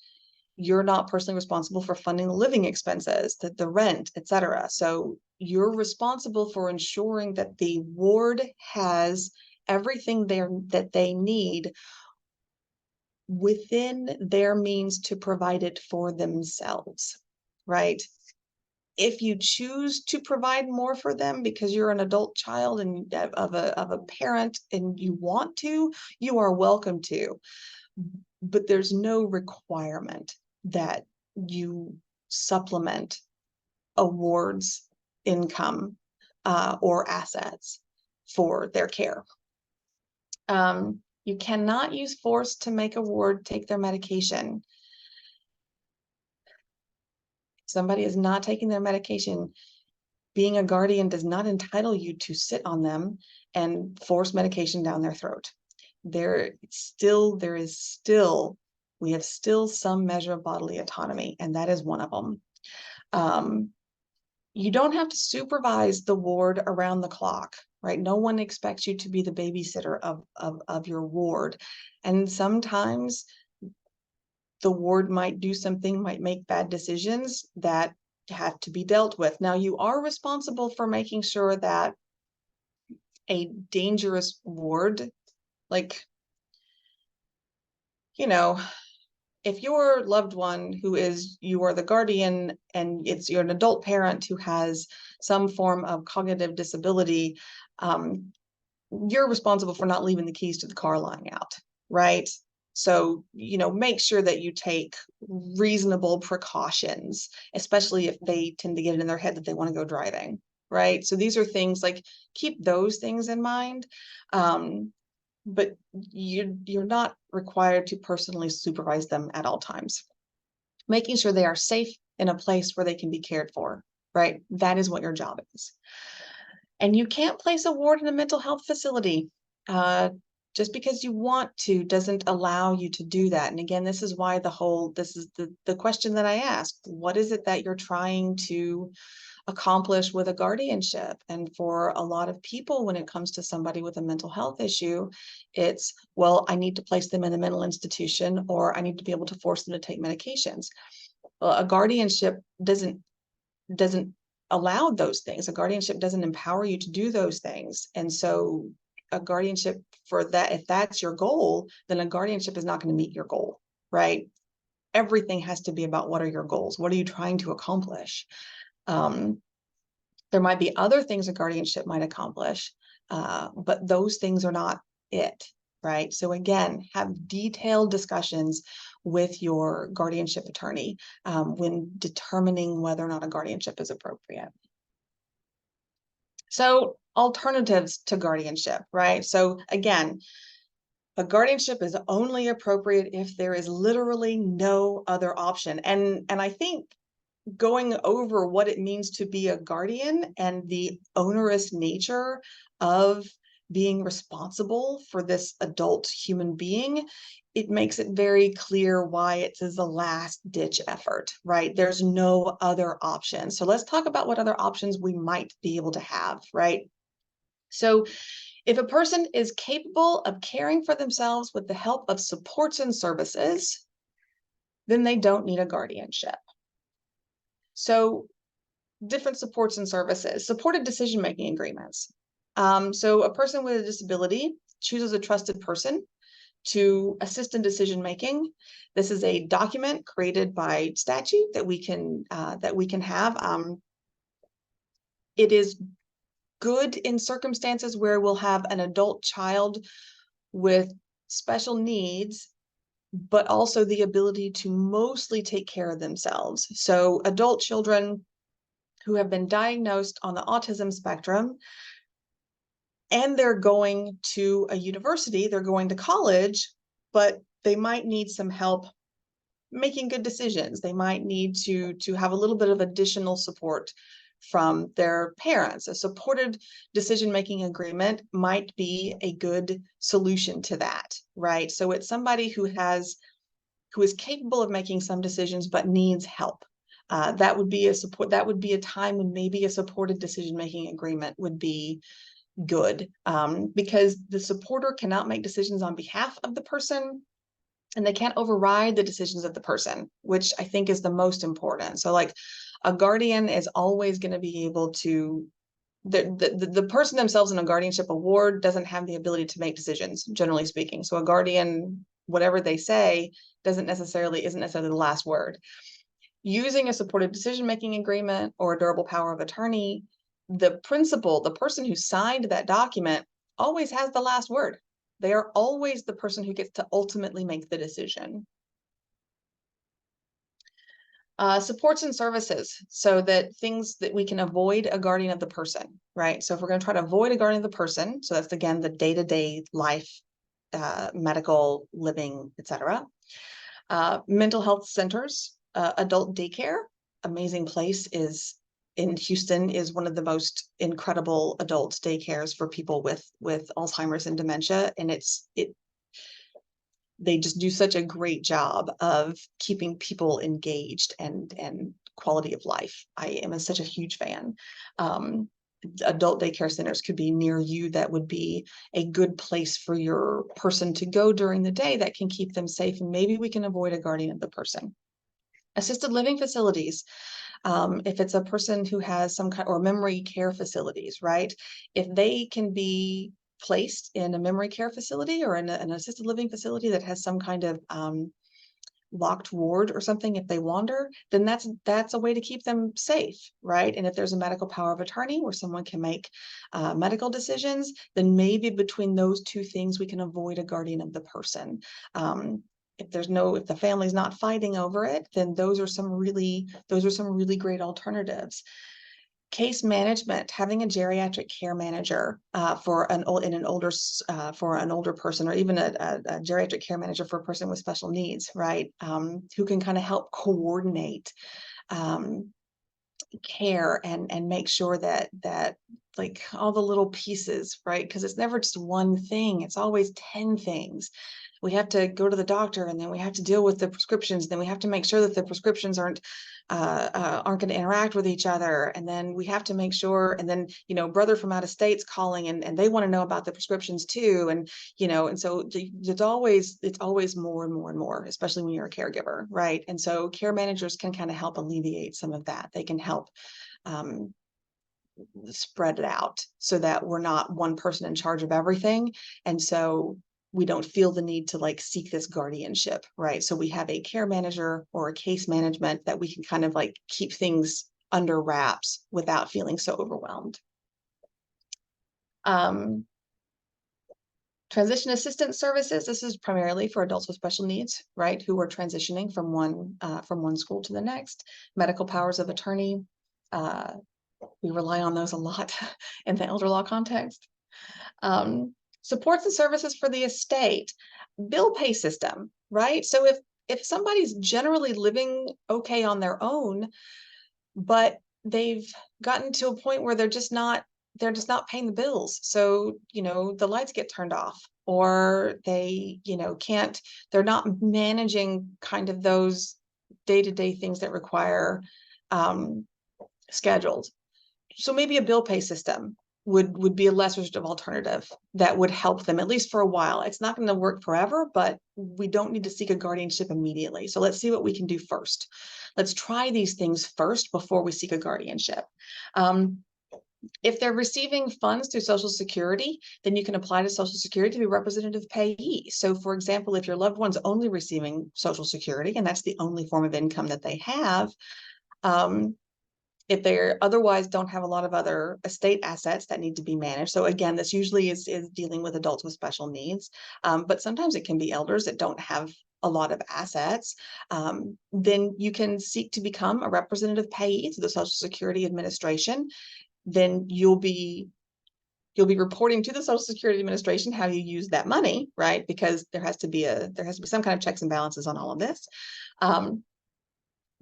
you're not personally responsible for funding the living expenses, the rent, etc. So you're responsible for ensuring that the ward has everything that they need within their means to provide it for themselves, right? If you choose to provide more for them because you're an adult child and of a parent and you want to, you are welcome to. But there's no requirement that you supplement a ward's income or assets for their care. You cannot use force to make a ward take their medication. Somebody is not taking their medication, being a guardian does not entitle you to sit on them and force medication down their throat. We have still some measure of bodily autonomy, and that is one of them. You don't have to supervise the ward around the clock, right? No one expects you to be the babysitter of your ward. And sometimes the ward might do something, might make bad decisions that have to be dealt with. Now, you are responsible for making sure that a dangerous ward, like you know, if your loved one you are the guardian and you're an adult parent who has some form of cognitive disability, you're responsible for not leaving the keys to the car lying out, right? So, make sure that you take reasonable precautions, especially if they tend to get it in their head that they want to go driving, right? So these are things like, keep those things in mind. But you're not required to personally supervise them at all times. Making sure they are safe in a place where they can be cared for, right? That is what your job is. And you can't place a ward in a mental health facility. Just because you want to doesn't allow you to do that. And again, this is why this is the question that I asked. What is it that you're trying to accomplish with a guardianship? And for a lot of people, when it comes to somebody with a mental health issue, it's, well, I need to place them in a mental institution, or I need to be able to force them to take medications. Well, a guardianship doesn't allow those things. A guardianship doesn't empower you to do those things. And so a guardianship for that, if that's your goal, then a guardianship is not going to meet your goal, right? Everything has to be about, what are your goals? What are you trying to accomplish? There might be other things a guardianship might accomplish, but those things are not it, right? So again, have detailed discussions with your guardianship attorney when determining whether or not a guardianship is appropriate. So alternatives to guardianship, right? So again, a guardianship is only appropriate if there is literally no other option. And I think going over what it means to be a guardian and the onerous nature of being responsible for this adult human being, it makes it very clear why it is a last ditch effort, right? There's no other option. So let's talk about what other options we might be able to have, right? So if a person is capable of caring for themselves with the help of supports and services, then they don't need a guardianship. So different supports and services, supported decision-making agreements. So a person with a disability chooses a trusted person to assist in decision-making. This is a document created by statute that we can have. It is good in circumstances where we'll have an adult child with special needs, but also the ability to mostly take care of themselves. So adult children who have been diagnosed on the autism spectrum, and they're going to a university, they're going to college, but they might need some help making good decisions. They might need to have a little bit of additional support from their parents. A supported decision-making agreement might be a good solution to that, right? So it's somebody who is capable of making some decisions but needs help. That would be a support. That would be a time when maybe a supported decision-making agreement would be good, because the supporter cannot make decisions on behalf of the person, and they can't override the decisions of the person, which I think is the most important. So like a guardian is always going to be able to, the person themselves in a guardianship award doesn't have the ability to make decisions, generally speaking. So a guardian, whatever they say, isn't necessarily the last word. Using a supported decision-making agreement or a durable power of attorney, the person who signed that document always has the last word. They are always the person who gets to ultimately make the decision. Supports and services, so that things that we can avoid a guardian of the person, right? So if we're going to try to avoid a guardian of the person, so that's again the day-to-day life, medical living, etc. Mental health centers, adult daycare, amazing place in Houston is one of the most incredible adult daycares for people with Alzheimer's and dementia, and they just do such a great job of keeping people engaged and quality of life. I am such a huge fan. Adult daycare centers could be near you. That would be a good place for your person to go during the day that can keep them safe, and maybe we can avoid a guardian of the person. Assisted living facilities. If it's a person who has some kind, or memory care facilities, right? If they can be placed in a memory care facility or in an assisted living facility that has some kind of locked ward or something, if they wander, then that's a way to keep them safe, right? And if there's a medical power of attorney where someone can make medical decisions, then maybe between those two things, we can avoid a guardian of the person. If the family's not fighting over it, then those are some really great alternatives. Case management, having a geriatric care manager for an older person, or even a geriatric care manager for a person with special needs, right? Who can kind of help coordinate care and make sure that like all the little pieces, right? Because it's never just one thing, it's always 10 things. We have to go to the doctor, and then we have to deal with the prescriptions. Then we have to make sure that the prescriptions aren't going to interact with each other. And then we have to make sure, and then, brother from out of state's calling, and they want to know about the prescriptions too. And, and so it's always more and more and more, especially when you're a caregiver, right? And so care managers can kind of help alleviate some of that. They can help spread it out so that we're not one person in charge of everything. And so we don't feel the need to like seek this guardianship, right? So we have a care manager or a case management that we can kind of like keep things under wraps without feeling so overwhelmed. Transition assistance services. This is primarily for adults with special needs, right? Who are transitioning from one school to the next. Medical powers of attorney. We rely on those a lot in the elder law context. Supports and services for the estate, bill pay system, right? So if somebody's generally living okay on their own, but they've gotten to a point where they're just not paying the bills. So, the lights get turned off, or they, they're not managing kind of those day-to-day things that require scheduled. So maybe a bill pay system would be a less restrictive alternative that would help them, at least for a while. It's not going to work forever, but we don't need to seek a guardianship immediately. So let's see what we can do first. Let's try these things first before we seek a guardianship. If they're receiving funds through Social Security, then you can apply to Social Security to be representative payee. So for example, if your loved one's only receiving Social Security, and that's the only form of income that they have, if they otherwise don't have a lot of other estate assets that need to be managed. So again, this usually is dealing with adults with special needs, but sometimes it can be elders that don't have a lot of assets. Then you can seek to become a representative payee to the Social Security Administration. Then you'll be reporting to the Social Security Administration how you use that money, right? Because there has to be some kind of checks and balances on all of this.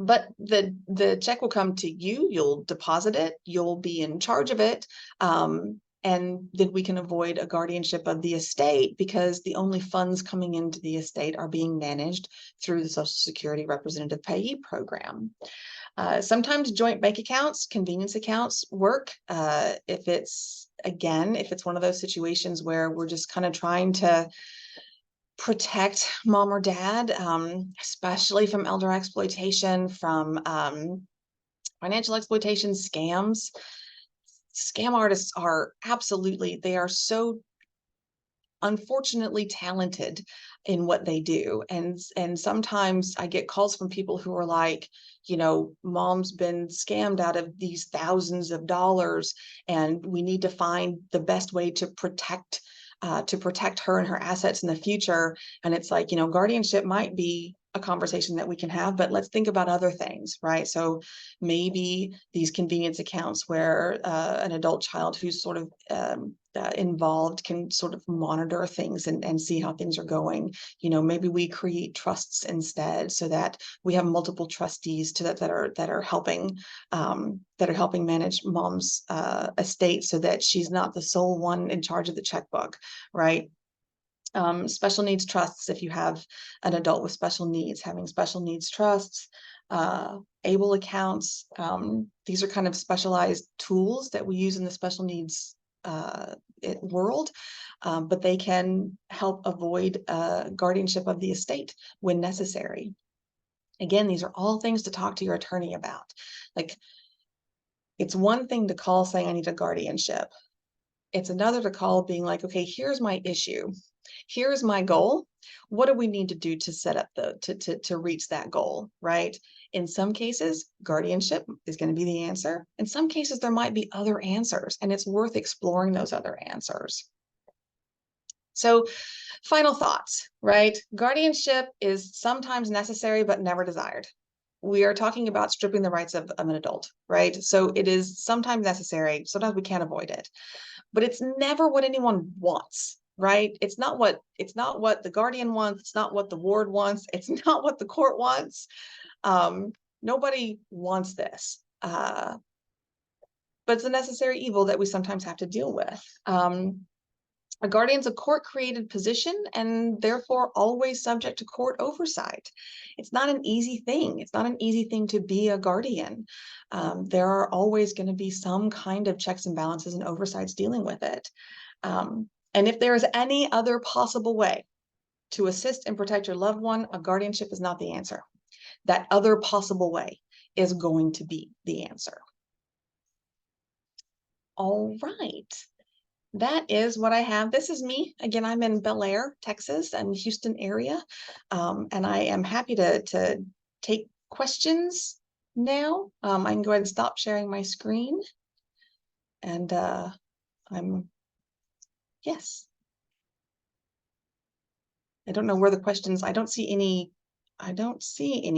But the check will come to you, you'll deposit it, you'll be in charge of it, and then we can avoid a guardianship of the estate because the only funds coming into the estate are being managed through the Social Security Representative Payee Program. Sometimes joint bank accounts, convenience accounts work. If it's one of those situations where we're just kind of trying to protect mom or dad, especially from elder exploitation, from financial exploitation, scams. Scam artists are they are so unfortunately talented in what they do. And sometimes I get calls from people who are like, mom's been scammed out of these thousands of dollars, and we need to find the best way to protect her and her assets in the future. And it's like, guardianship might be a conversation that we can have, but let's think about other things, right? So maybe these convenience accounts where an adult child who's sort of involved can sort of monitor things and see how things are going. Maybe we create trusts instead so that we have multiple trustees that are helping manage mom's estate so that she's not the sole one in charge of the checkbook, right? Special needs trusts, if you have an adult with special needs, having special needs trusts, ABLE accounts. These are kind of specialized tools that we use in the special needs world, but they can help avoid guardianship of the estate when necessary. Again, these are all things to talk to your attorney about. Like, it's one thing to call saying I need a guardianship. It's another to call being like, okay, here's my issue. Here's my goal. What do we need to do to set up to reach that goal, right? In some cases, guardianship is going to be the answer. In some cases, there might be other answers, and it's worth exploring those other answers. So, final thoughts, right? Guardianship is sometimes necessary, but never desired. We are talking about stripping the rights of an adult, right? So it is sometimes necessary. Sometimes we can't avoid it, but it's never what anyone wants, right? It's not what the guardian wants. It's not what the ward wants. It's not what the court wants. Nobody wants this, but it's a necessary evil that we sometimes have to deal with. A guardian's a court-created position and therefore always subject to court oversight. It's not an easy thing. It's not an easy thing to be a guardian. There are always going to be some kind of checks and balances and oversights dealing with it. And if there is any other possible way to assist and protect your loved one, a guardianship is not the answer. That other possible way is going to be the answer. All right. That is what I have. This is me. Again, I'm in Bel Air, Texas, and Houston area. And I am happy to take questions now. I can go ahead and stop sharing my screen. And yes. I don't know where the questions, I don't see any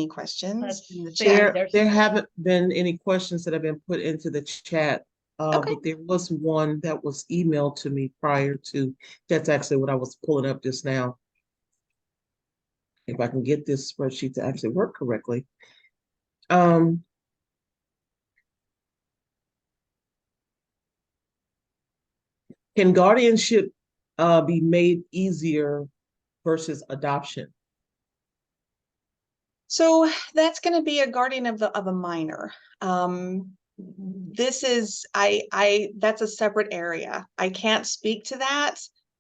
questions in the chat. There haven't been any questions that have been put into the chat. Okay. But there was one that was emailed to me prior to, that's actually what I was pulling up just now. If I can get this spreadsheet to actually work correctly. Can guardianship be made easier versus adoption? So that's going to be a guardian of a minor. This is that's a separate area. I can't speak to that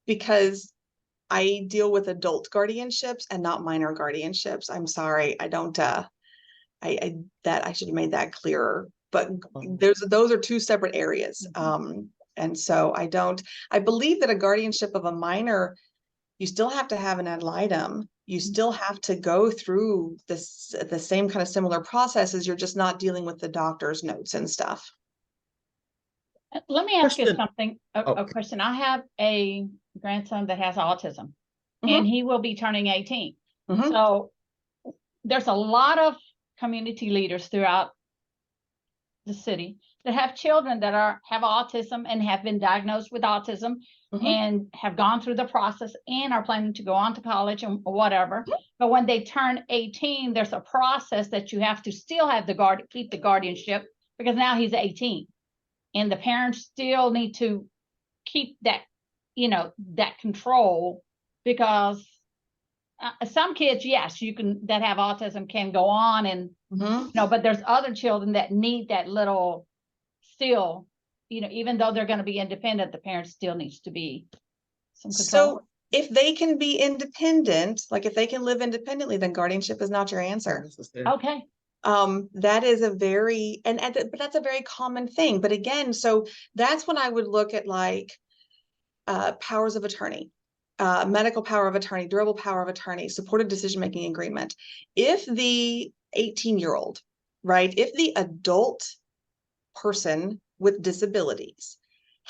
because I deal with adult guardianships and not minor guardianships. I'm sorry. I don't I should have made that clearer. But those are two separate areas. And so I believe that a guardianship of a minor, you still have to have an ad litem. You still have to go through the same kind of similar processes. You're just not dealing with the doctor's notes and stuff. Let me ask you something, a question. I have a grandson that has autism, and he will be turning 18. So there's a lot of community leaders throughout the city that have children that have autism and have been diagnosed with autism and have gone through the process and are planning to go on to college and whatever. But when they turn 18, there's a process that you have to still have keep the guardianship, because now he's 18. And the parents still need to keep that, that control, because some kids, yes, that have autism can go on and, but there's other children that need that little still, even though they're going to be independent, the parents still needs to be some control. So if they can be independent, like if they can live independently, then guardianship is not your answer. Okay. That is a very, but that's a very common thing. But again, so that's when I would look at like powers of attorney, medical power of attorney, durable power of attorney, supported decision-making agreement. If the 18-year-old, right, if the adult person with disabilities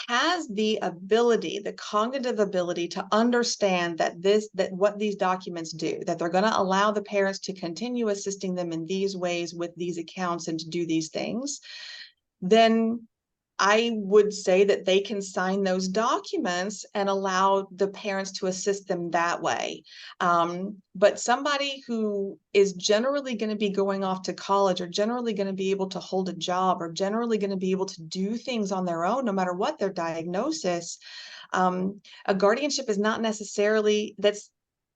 has the ability, the cognitive ability to understand that what these documents do, that they're going to allow the parents to continue assisting them in these ways with these accounts and to do these things, then I would say that they can sign those documents and allow the parents to assist them that way. But somebody who is generally going to be going off to college, or generally going to be able to hold a job, or generally going to be able to do things on their own, no matter what their diagnosis, a guardianship is not necessarily,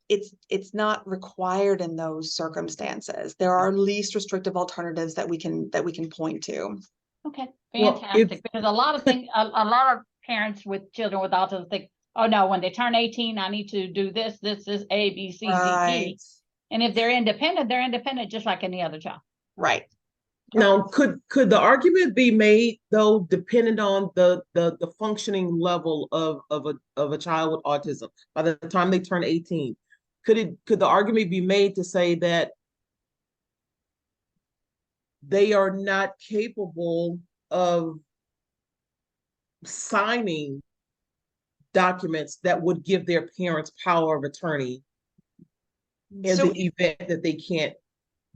it's not required in those circumstances. There are least restrictive alternatives that we can point to. Okay, fantastic. Because a lot of parents with children with autism think, oh no, when they turn 18, I need to do this. This is A, B, C, D, E. And if they're independent just like any other child. Right. Now, could the argument be made though, depending on the functioning level of a child with autism by the time they turn 18? Could the argument be made to say that they are not capable of signing documents that would give their parents power of attorney in So the event that they can't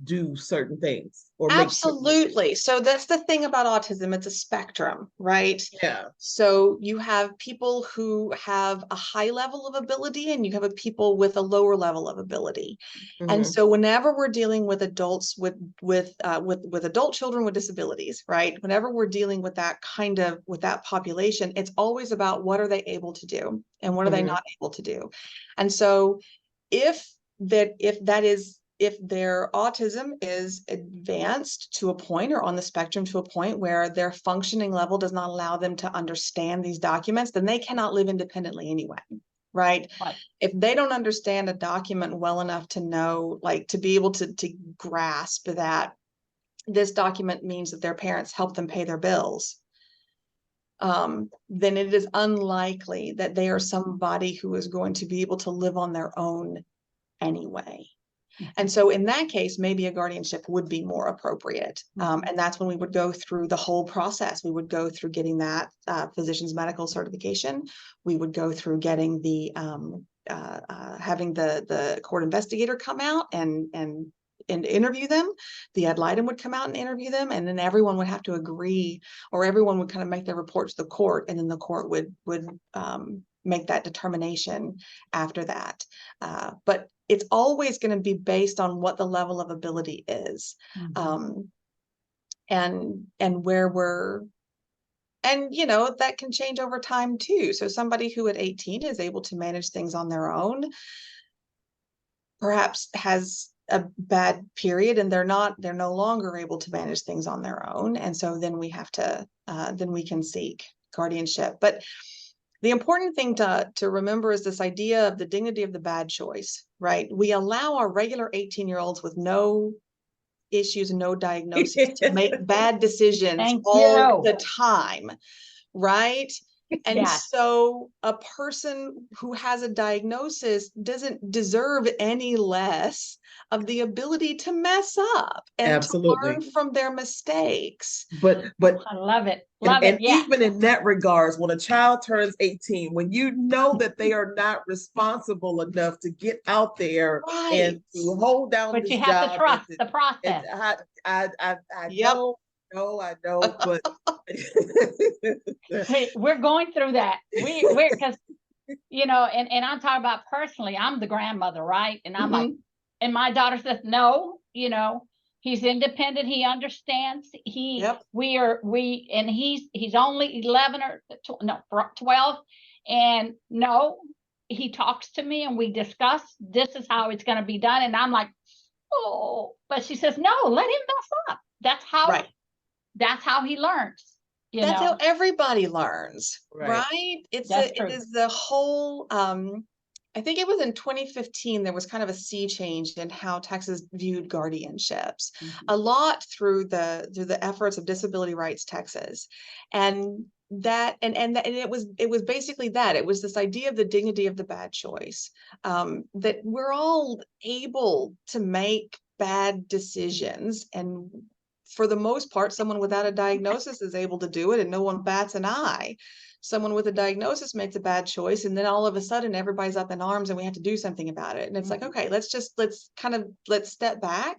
do certain things or make certain absolutely. So that's the thing about autism. It's a spectrum, right? yeah. So you have people who have a high level of ability and you have people with a lower level of ability. And Mhm. so whenever we're dealing with adults with adult children with disabilities, right? Whenever we're dealing with that with that population, it's always about what are they able to do and what are they Mhm. not able to do. And so if their autism is advanced to a point or on the spectrum to a point where their functioning level does not allow them to understand these documents, then they cannot live independently anyway, right? Right. If they don't understand a document well enough to know, like to be able to grasp that this document means that their parents help them pay their bills, then it is unlikely that they are somebody who is going to be able to live on their own anyway. And so in that case, maybe a guardianship would be more appropriate. And that's when we would go through the whole process. We would go through getting that physician's medical certification. We would go through getting the having the court investigator come out and interview them. The ad litem would come out and interview them, and then everyone would have to agree, or everyone would kind of make their report to the court, and then the court would make that determination after that. But it's always going to be based on what the level of ability is, and where we're, and you know, that can change over time too. So somebody who at 18 is able to manage things on their own perhaps has a bad period and they're no longer able to manage things on their own, and so then we have to then we can seek guardianship. But the important thing to remember is this idea of the dignity of the bad choice, right? We allow our regular 18-year-olds with no issues and no diagnosis to make bad decisions Thank all you. the time, right? And Yes. so a person who has a diagnosis doesn't deserve any less of the ability to mess up and to learn Absolutely. from their mistakes. But I love it. Love and it. Yeah. even in that regards, when a child turns 18, when you know that they are not responsible enough to get out there Right. and to hold down But this you have to job, trust the and process. I Yep. I know, but We're going through that. We're because you know, and I'm talking about personally, I'm the grandmother, right? And I'm like, and my daughter says, no, you know, he's independent, he understands. Yep. And he's only 11 or 12. And no, he talks to me and we discuss this is how it's going to be done. And I'm like, oh, but she says, no, let him mess up. Right. That's how he learns. That's how everybody learns, Right. right? It True. is the whole, I think it was in 2015, there was kind of a sea change in how Texas viewed guardianships, a lot through the efforts of Disability Rights Texas. And it was basically that. It was this idea of the dignity of the bad choice, that we're all able to make bad decisions, and for the most part, someone without a diagnosis is able to do it and no one bats an eye. Someone with a diagnosis makes a bad choice, and then all of a sudden everybody's up in arms and we have to do something about it. And it's like, okay, let's step back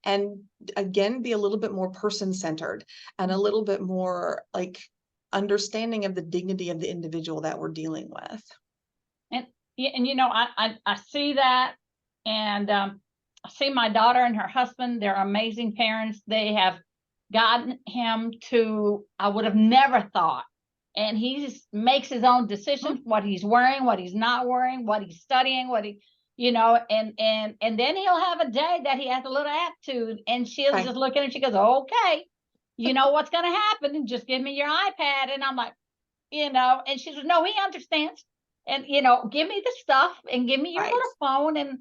and again be a little bit more person-centered and a little bit more like understanding of the dignity of the individual that we're dealing with. And you know, I see that, and I see my daughter and her husband. They're amazing parents. They have gotten him to, I would have never thought. And he makes his own decisions, what he's wearing, what he's not wearing, what he's studying, what he, you know, and then he'll have a day that he has a little attitude, and she'll just look at him and she goes, okay, you know what's going to happen, and just give me your iPad. And I'm like, you know, and she says, no, he understands. And, you know, give me the stuff and give me your little phone, and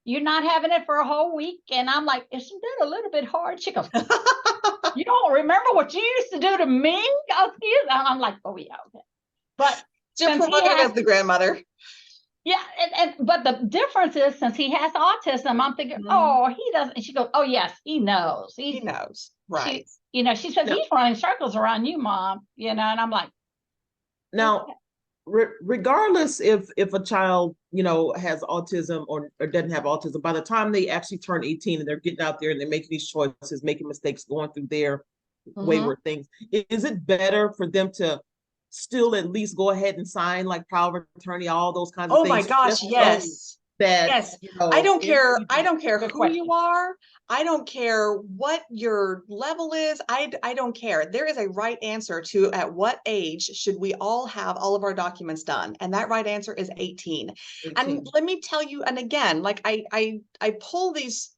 you're not having it for a whole week. And I'm like, isn't that a little bit hard? She goes, You don't remember what you used to do to me? I'm like, oh yeah, okay. But You're since he promoted has, as the grandmother. yeah, but the difference is since he has autism, I'm thinking, Mhm. oh, he doesn't. And she goes, oh yes, he knows. He knows, She, right? she says Now, he's running circles around you, Mom. And I'm like, now regardless if a child has autism or doesn't have autism, by the time they actually turn 18 and they're getting out there and they're making these choices, making mistakes, going through their Mhm. wayward things, is it better for them to still at least go ahead and sign like power of attorney, all those kinds of Oh my things, gosh, just so yes. that Yes. I don't in the care. I event. don't care good who you question. are. I don't care what your level is. I don't care. There is a right answer to at what age should we all have all of our documents done? And that right answer is 18. And 18. let me tell you, and again, like I pull these,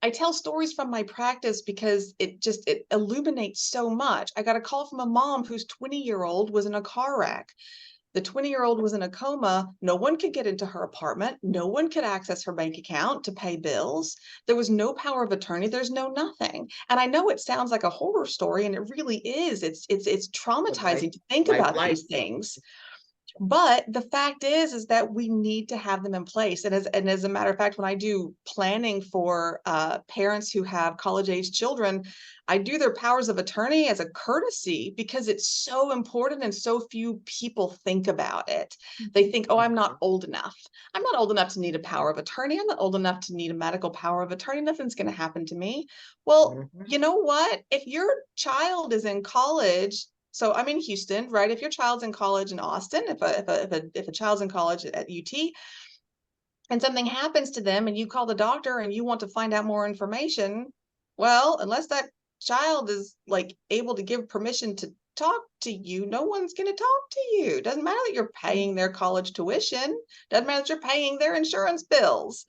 I tell stories from my practice because it illuminates so much. I got a call from a mom whose 20-year-old was in a car wreck. The 20-year-old was in a coma. No one could get into her apartment. No one could access her bank account to pay bills. There was no power of attorney. There's no nothing. And I know it sounds like a horror story, and it really is. It's The life traumatizing to think life about life these things. But the fact is that we need to have them in place. And as a matter of fact, when I do planning for parents who have college-age children, I do their powers of attorney as a courtesy because it's so important and so few people think about it. They think, oh, I'm not old enough. I'm not old enough to need a power of attorney. I'm not old enough to need a medical power of attorney. Nothing's going to happen to me. Well, Mhm. you know what? If your child is in college, so I'm in Houston, right? If your child's in college in Austin, if a child's in college at UT and something happens to them and you call the doctor and you want to find out more information, well, unless that child is like able to give permission to talk to you, no one's going to talk to you. Doesn't matter that you're paying their college tuition. Doesn't matter that you're paying their insurance bills,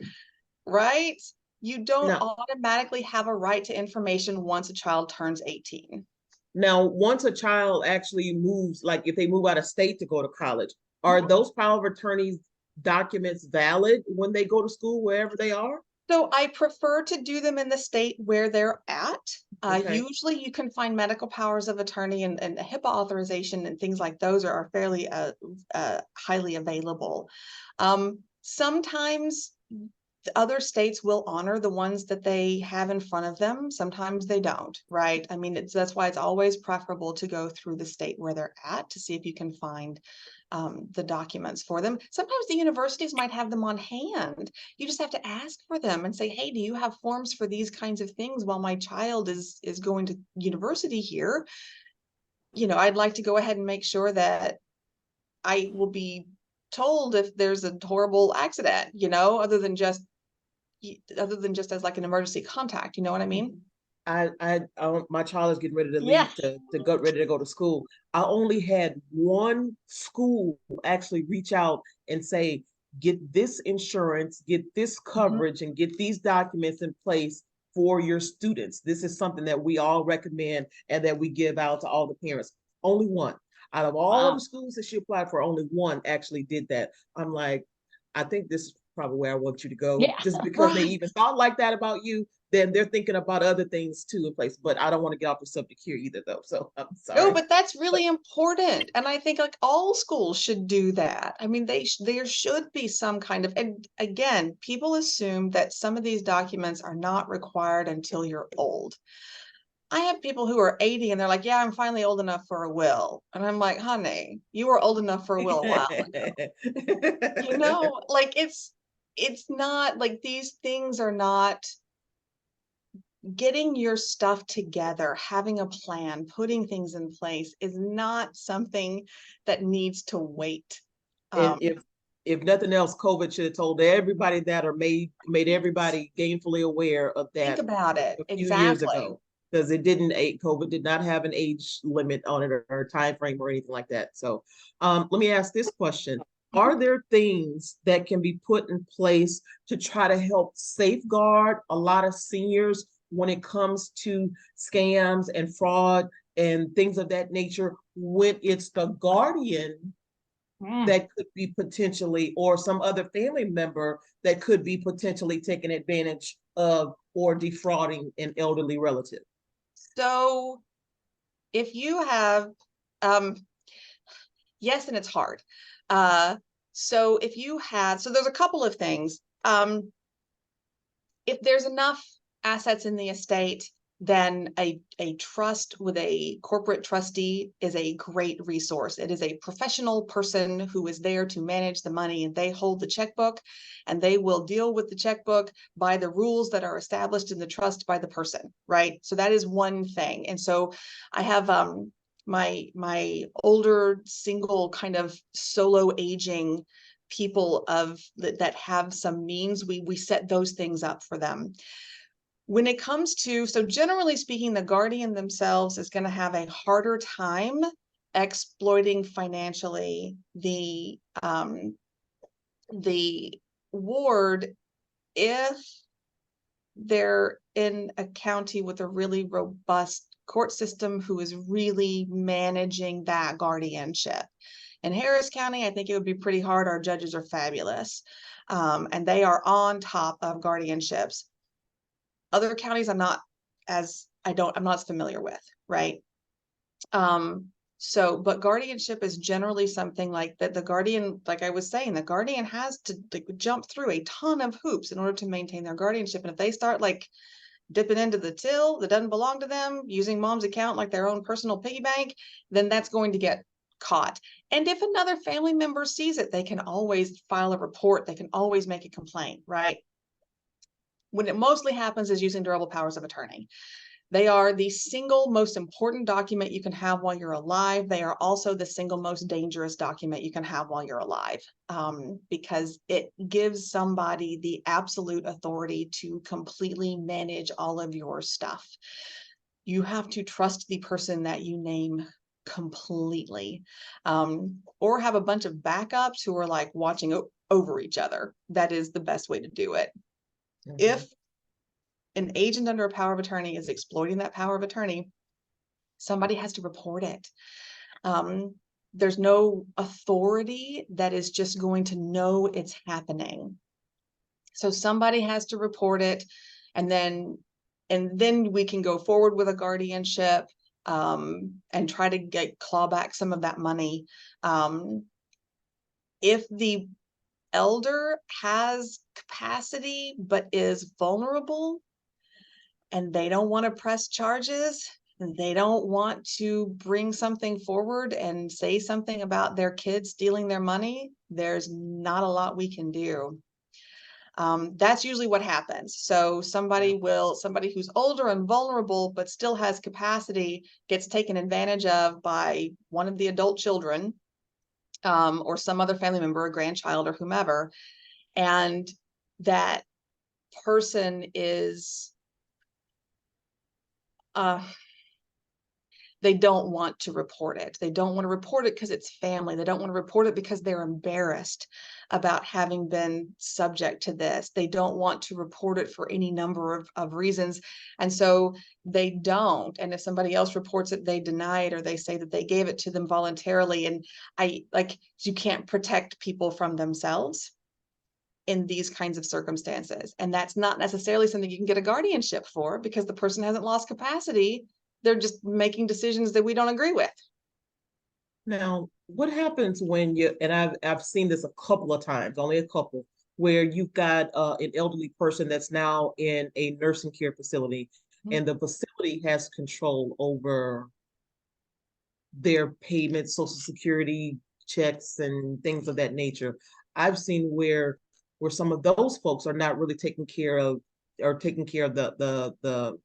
right? You don't Now, automatically have a right to information once a child turns 18. now, once a child actually moves, like if they move out of state to go to college, are those power of attorneys documents valid when they go to school wherever they are? So I prefer to do them in the state where they're at. Okay. Usually you can find medical powers of attorney and HIPAA authorization and things like those are fairly highly available. Sometimes other states will honor the ones that they have in front of them. Sometimes they don't, right? I mean, that's why it's always preferable to go through the state where they're at to see if you can find the documents for them. Sometimes the universities might have them on hand. You just have to ask for them and say, hey, do you have forms for these kinds of things while my child is going to university here? I'd like to go ahead and make sure that I will be told if there's a horrible accident, other than just as like an emergency contact, you know what I mean? My child is getting ready to leave yes. to go ready to go to school. I only had one school actually reach out and say, get this insurance, get this Mhm. coverage, and get these documents in place for your students. This is something that we all recommend and that we give out to all the parents. Only one. Out of all the Wow. schools that she applied for, only one actually did that. I'm like, I think this is probably where I want you to go. Yeah. Just because they Right. even thought like that about you, then they're thinking about other things too in place. But I don't want to get off the subject here either, though. So I'm No, sorry. but that's But really important. And I think like all schools should do that. I mean, there should be some kind of, and again, people assume that some of these documents are not required until you're old. I have people who are 80 and they're like, yeah, I'm finally old enough for a will. And I'm like, honey, you were old enough for a will a while ago. Like it's not like these things are not getting your stuff together, having a plan, putting things in place is not something that needs to wait. And Um, if nothing else, COVID should have told everybody that or made everybody gainfully aware of think that about it. a few years Exactly. ago, because it didn't COVID did not have an age limit on it or time frame or anything like that. So let me ask this question. Mhm. Are there things that can be put in place to try to help safeguard a lot of seniors when it comes to scams and fraud and things of that nature when it's the guardian Mm. that could be potentially, or some other family member that could be potentially taking advantage of or defrauding an elderly relative? So if you have, yes, and it's hard. So if you had, so there's a couple of things. If there's enough assets in the estate, then a trust with a corporate trustee is a great resource. It is a professional person who is there to manage the money, and they hold the checkbook, and they will deal with the checkbook by the rules that are established in the trust by the person, right? So that is one thing. And so I have my older single kind of solo aging people of that have some means, we set those things up for them. When it comes to, so generally speaking, the guardian themselves is going to have a harder time exploiting financially the ward if they're in a county with a really robust court system who is really managing that guardianship. In Harris County, I think it would be pretty hard. Our judges are fabulous, and they are on top of guardianships. Other counties, I'm not as familiar with, right? So, but guardianship is generally something like that. The guardian, like I was saying, the guardian has to jump through a ton of hoops in order to maintain their guardianship. And if they start like dipping into the till that doesn't belong to them, using mom's account like their own personal piggy bank, then that's going to get caught. And if another family member sees it, they can always file a report. They can always make a complaint, right? When it mostly happens is using durable powers of attorney. They are the single most important document you can have while you're alive. They are also the single most dangerous document you can have while you're alive, because it gives somebody the absolute authority to completely manage all of your stuff. You have to trust the person that you name completely, or have a bunch of backups who are like watching over each other. That is the best way to do it. Mm-hmm. If an agent under a power of attorney is exploiting that power of attorney, somebody has to report it. There's no authority that is just going to know it's happening. So somebody has to report it, and then we can go forward with a guardianship, and try to claw back some of that money. If the elder has capacity but is vulnerable, and they don't want to press charges, and they don't want to bring something forward and say something about their kids stealing their money, there's not a lot we can do. That's usually what happens. So somebody who's older and vulnerable but still has capacity gets taken advantage of by one of the adult children, or some other family member, a grandchild or whomever, and that person is they don't want to report it. They don't want to report it because it's family. They don't want to report it because they're embarrassed about having been subject to this. They don't want to report it for any number of reasons. And so they don't. And if somebody else reports it, they deny it, or they say that they gave it to them voluntarily. And you can't protect people from themselves in these kinds of circumstances. And that's not necessarily something you can get a guardianship for, because the person hasn't lost capacity. They're just making decisions that we don't agree with. Now, what happens when and I've seen this a couple of times, only a couple, where you've got an elderly person that's now in a nursing care facility, and the facility has control over their payments, Social Security checks, and things of that nature. I've seen where some of those folks are not really taking care of the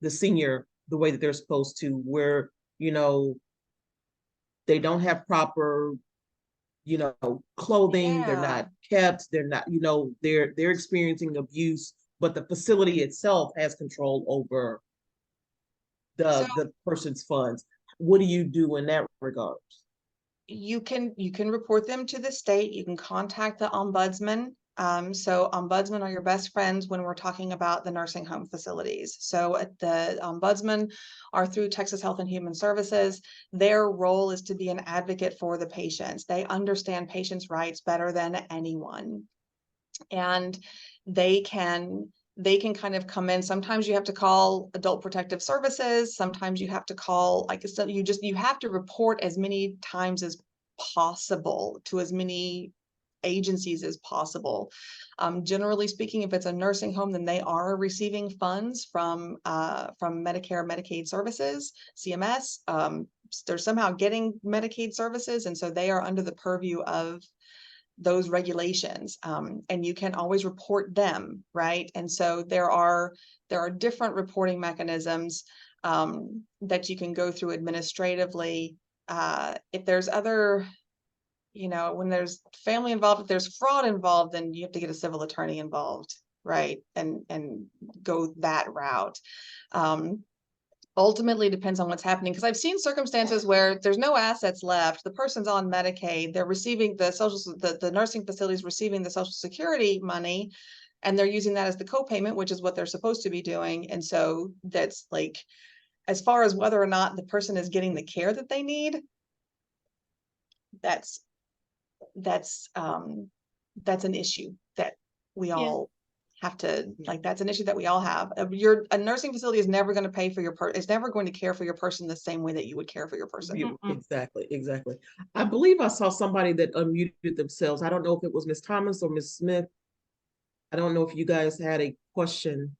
senior the way that they're supposed to, where they don't have proper clothing. Yeah. They're not kept, they're not, they're experiencing abuse, but the facility itself has control over the person's funds. What do you do in that regard? You can report them to the state. You can contact the ombudsman. So ombudsmen are your best friends when we're talking about the nursing home facilities. So the ombudsman are through Texas Health and Human Services. Their role is to be an advocate for the patients. They understand patients' rights better than anyone. And they can they can kind of come in. Sometimes you have to call Adult Protective Services. Sometimes you have to call, like, so you have to report as many times as possible to as many agencies as possible. Generally speaking, if it's a nursing home, then they are receiving funds from Medicare, Medicaid services, CMS. They're somehow getting Medicaid services, and so they are under the purview of those regulations, and you can always report them, right? And so there are different reporting mechanisms that you can go through administratively. If there's other, when there's family involved, if there's fraud involved, then you have to get a civil attorney involved, right? And go that route. Ultimately depends on what's happening, because I've seen circumstances where there's no assets left, the person's on Medicaid, they're receiving the nursing facilities receiving the Social Security money, and they're using that as the co-payment, which is what they're supposed to be doing. And so that's like, as far as whether or not the person is getting the care that they need, that's an issue that we all have to, like, that's an issue that we all have. A nursing facility is never going to pay for it's never going to care for your person the same way that you would care for your person. Exactly. I believe I saw somebody that unmuted themselves. I don't know if it was Ms. Thomas or Ms. Smith. I don't know if you guys had a question.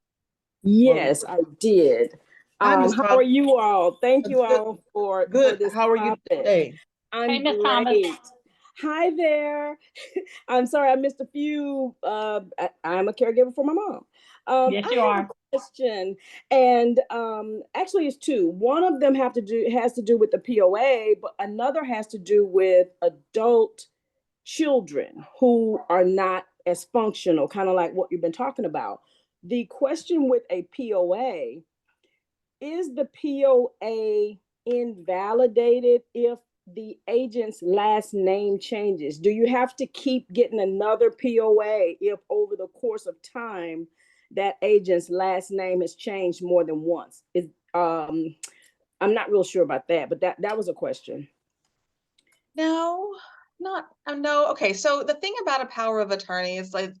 Yes, I did. Hi, Ms. How are you all? Thank you all for this How are you today? I'm Ms. great. Thomas. Hi there. I'm sorry I missed a few. I'm a caregiver for my mom. Yes, you I have are. a question, and actually it's two. One of them has to do with the POA, but another has to do with adult children who are not as functional, kind of like what you've been talking about. The question with a POA, is the POA invalidated if the agent's last name changes? Do you have to keep getting another POA if over the course of time that agent's last name has changed more than once? I'm not real sure about that, but that was a question. No. Okay, so the thing about a power of attorney is, like,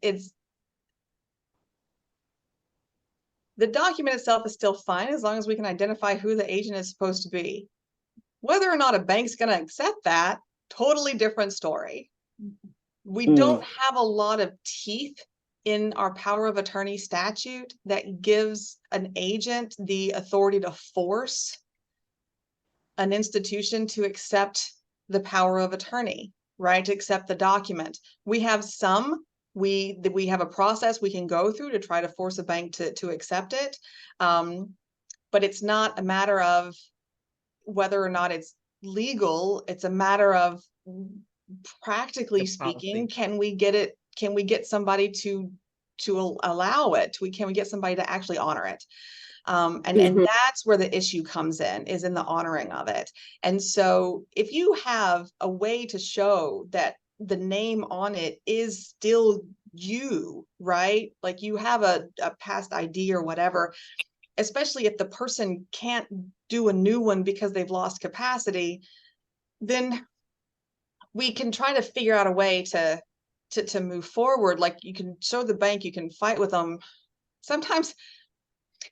the document itself is still fine as long as we can identify who the agent is supposed to be. Whether or not a bank's going to accept that, totally different story. We don't have a lot of teeth in our power of attorney statute that gives an agent the authority to force an institution to accept the power of attorney, right? To accept the document. We have we have a process we can go through to try to force a bank to accept it. But it's not a matter of whether or not it's legal. It's a matter of, practically speaking, can we get somebody to allow it? Can we get somebody to actually honor it? And that's where the issue comes in, is in the honoring of it. And so if you have a way to show that the name on it is still you, right? Like you have a past ID or whatever, especially if the person can't do a new one because they've lost capacity, then we can try to figure out a way to move forward. Like, you can show the bank, you can fight with them. Sometimes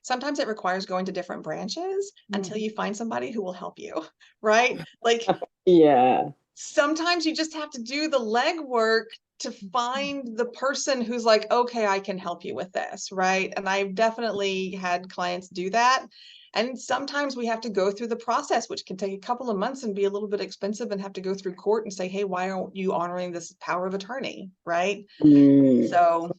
it requires going to different branches until you find somebody who will help you, right? Like, yeah. Sometimes you just have to do the legwork to find the person who's like, okay, I can help you with this, right? And I've definitely had clients do that. And sometimes we have to go through the process, which can take a couple of months and be a little bit expensive, and have to go through court and say, hey, why aren't you honoring this power of attorney, right? So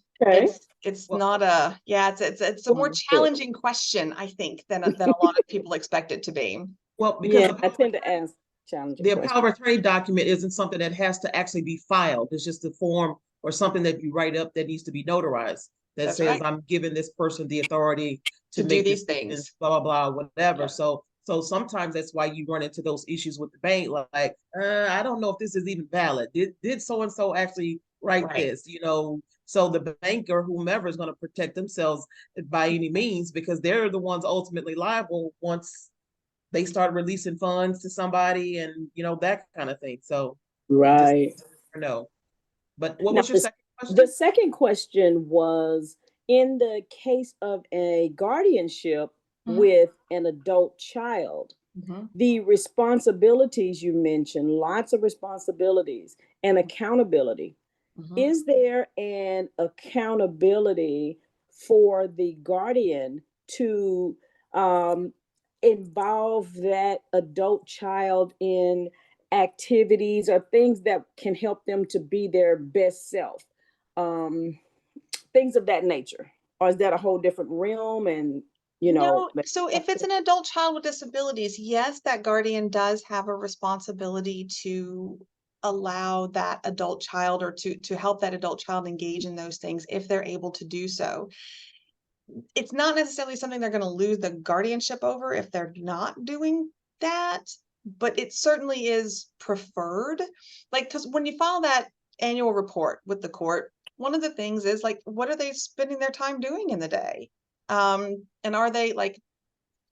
it's not a, it's a more challenging question, I think, than a lot of people expect it to be. Well, because I tend to ask challenging the questions. power of attorney document isn't something that has to actually be filed. It's just a form or something that you write up that needs to be notarized that That's says, right, I'm giving this person the authority to do make these things, blah, blah, blah, whatever. Yeah. So sometimes that's why you run into those issues with the bank. Like, I don't know if this is even valid. Did so-and-so actually write this, So the bank or whomever is going to protect themselves by any means, because they're the ones ultimately liable once they start releasing funds to somebody and, that kind of thing. So right. No. But what was your second question? The second question was, in the case of a guardianship Mhm. with an adult child, Mhm. the responsibilities you mentioned, lots of responsibilities and accountability. Mhm. Is there an accountability for the guardian to involve that adult child in activities or things that can help them to be their best self? Things of that nature. Or is that a whole different realm? And, No, so if it's an adult child with disabilities, yes, that guardian does have a responsibility to allow that adult child or to help that adult child engage in those things if they're able to do so. It's not necessarily something they're going to lose the guardianship over if they're not doing that, but it certainly is preferred. Like, because when you file that annual report with the court, one of the things is like, what are they spending their time doing in the day? And are they like,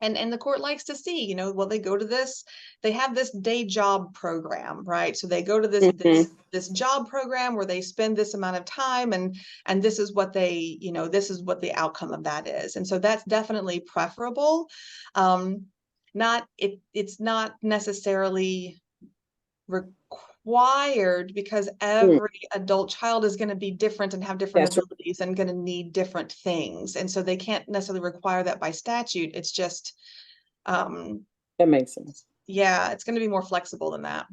and the court likes to see, you know, well, they go to this, they have this day job program, right? So they go to this job program where they spend this amount of time, and this is what they, you know, this is what the outcome of that is. And so that's definitely preferable. It's not necessarily required because every adult child is going to be different and have different abilities and going to need different things. And so they can't necessarily require that by statute. It's just, that makes sense. yeah, it's going to be more flexible than that.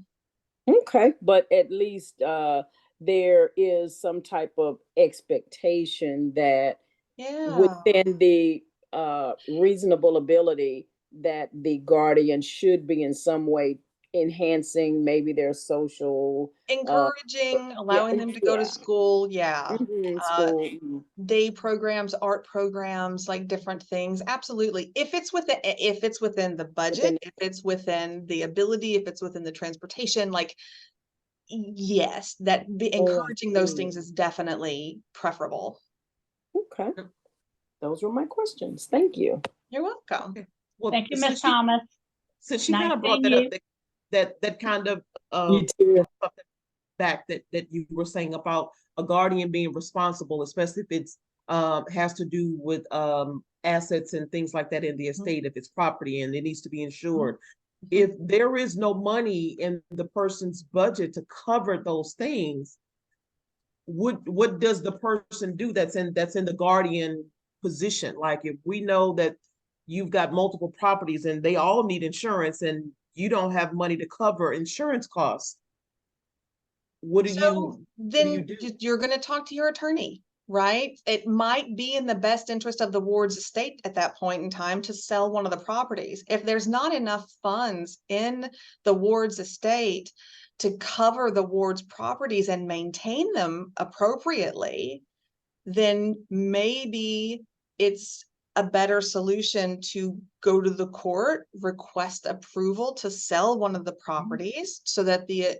Okay, but at least there is some type of expectation that within the reasonable ability that the guardian should be in some way enhancing maybe their social encouraging, allowing them to go to school. School. Day programs, art programs, like different things. Absolutely. If it's within the budget, if it's within the ability, if it's within the transportation, like, yes, encouraging those things is definitely preferable. Okay. Those were my questions. Thank you. You're welcome. Okay. Well, Thank you, Ms. Thomas. Since she Nice kind of brought that seeing up, that kind of back that you were saying about a guardian being responsible, especially if it's has to do with assets and things like that in the estate, if it's property and it needs to be insured. If there is no money in the person's budget to cover those things, what does the person do that's in the guardian position? Like, if we know that you've got multiple properties and they all need insurance and you don't have money to cover insurance costs, what do you do? You're going to talk to your attorney, right? It might be in the best interest of the ward's estate at that point in time to sell one of the properties. If there's not enough funds in the ward's estate to cover the ward's properties and maintain them appropriately, then maybe it's a better solution to go to the court, request approval to sell one of the properties so that the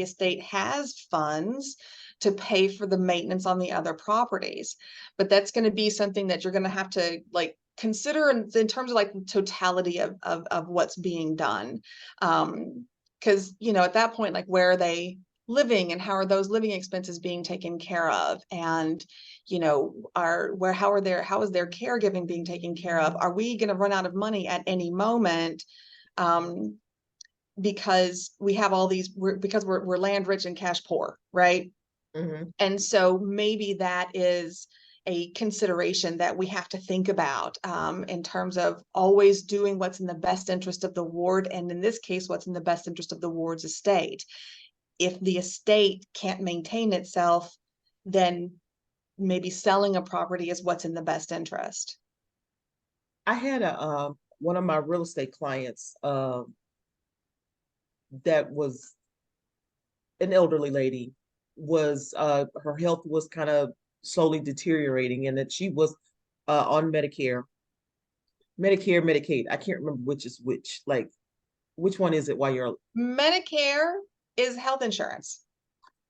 estate has funds to pay for the maintenance on the other properties. But that's going to be something that you're going to have to like consider in terms of like the totality of what's being done. Because, you know, at that point, like, where are they living and how are those living expenses being taken care of? And, you know, how is their caregiving being taken care of? Are we going to run out of money at any moment? Because we have all these, because we're land rich and cash poor, right? And so maybe that is a consideration that we have to think about in terms of always doing what's in the best interest of the ward, and in this case, what's in the best interest of the ward's estate. If the estate can't maintain itself, then maybe selling a property is what's in the best interest. I had one of my real estate clients that was an elderly lady, was her health was kind of slowly deteriorating, and that she was on Medicare, Medicaid. I can't remember which is which. Like, which one is it while you're Medicare is health insurance.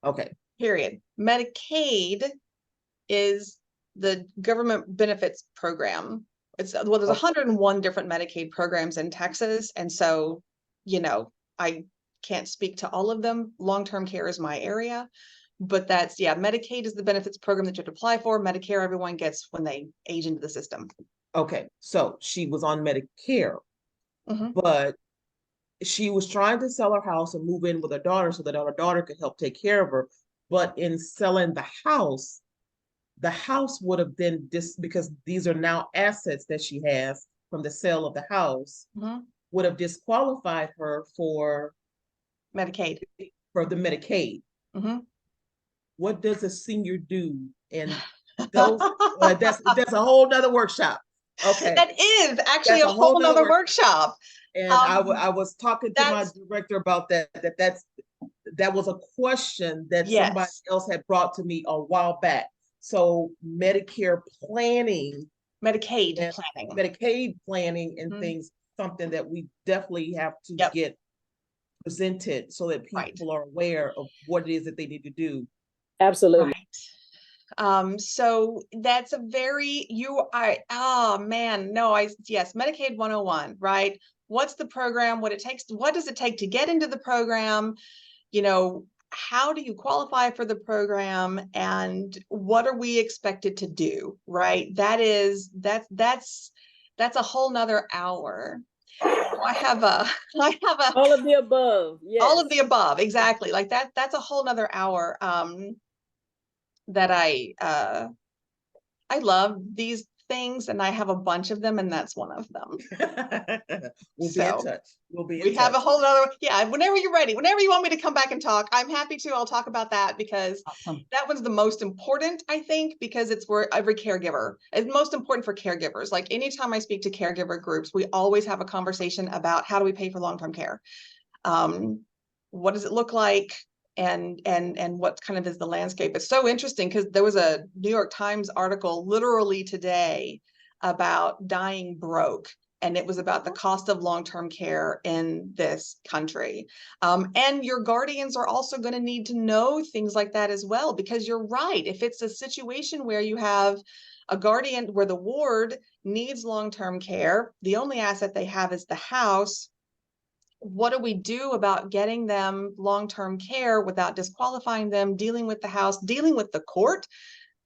Okay. Period. Medicaid is the government benefits program. There's 101 different Medicaid programs in Texas. And so, you know, I can't speak to all of them. Long-term care is my area, But that's, yeah, Medicaid is the benefits program that you have to apply for. Medicare, everyone gets when they age into the system. Okay, so she was on Medicare, Mhm. but she was trying to sell her house and move in with her daughter so that her daughter could help take care of her. But in selling the house would have then because these are now assets that she has from the sale of the house, Mhm. would have disqualified her Medicaid. for the Medicaid. Mhm. What does a senior do? And those that's a whole nother workshop. Okay, That is actually that's a a whole whole nother nother workshop. And I was talking to my That's, director about that was a question that somebody yes, else had brought to me a while back. So Medicare planning Medicaid and planning. Medicaid planning and Mhm. things, something that we definitely have to Yep. get presented so that Right. people are aware of what it is that they need to do. Absolutely. Right. So that's a very, oh man, no, yes, Medicaid 101, right? What's the program? What does it take to get into the program? You know, how do you qualify for the program, and what are we expected to do? Right. That's a whole nother hour. I have a All of the above. all Yes. of the above, exactly. Like that's a whole nother hour. That I love these things, and I have a bunch of them, and that's one of them. We'll be in So touch. We'll be in we have touch. a whole nother, yeah, whenever you're ready, whenever you want me to come back and talk, I'm happy to. I'll talk about that, because Awesome. that one's the most important, I think, because it's where every caregiver, it's most important for caregivers. Like anytime I speak to caregiver groups, we always have a conversation about how do we pay for long-term care? What does it look like? And what kind of is the landscape? It's so interesting because there was a New York Times article literally today about dying broke, and it was about the cost of long-term care in this country. And your guardians are also going to need to know things like that as well, because you're right. If it's a situation where you have a guardian where the ward needs long-term care, the only asset they have is the house. What do we do about getting them long-term care without disqualifying them, dealing with the house, dealing with the court,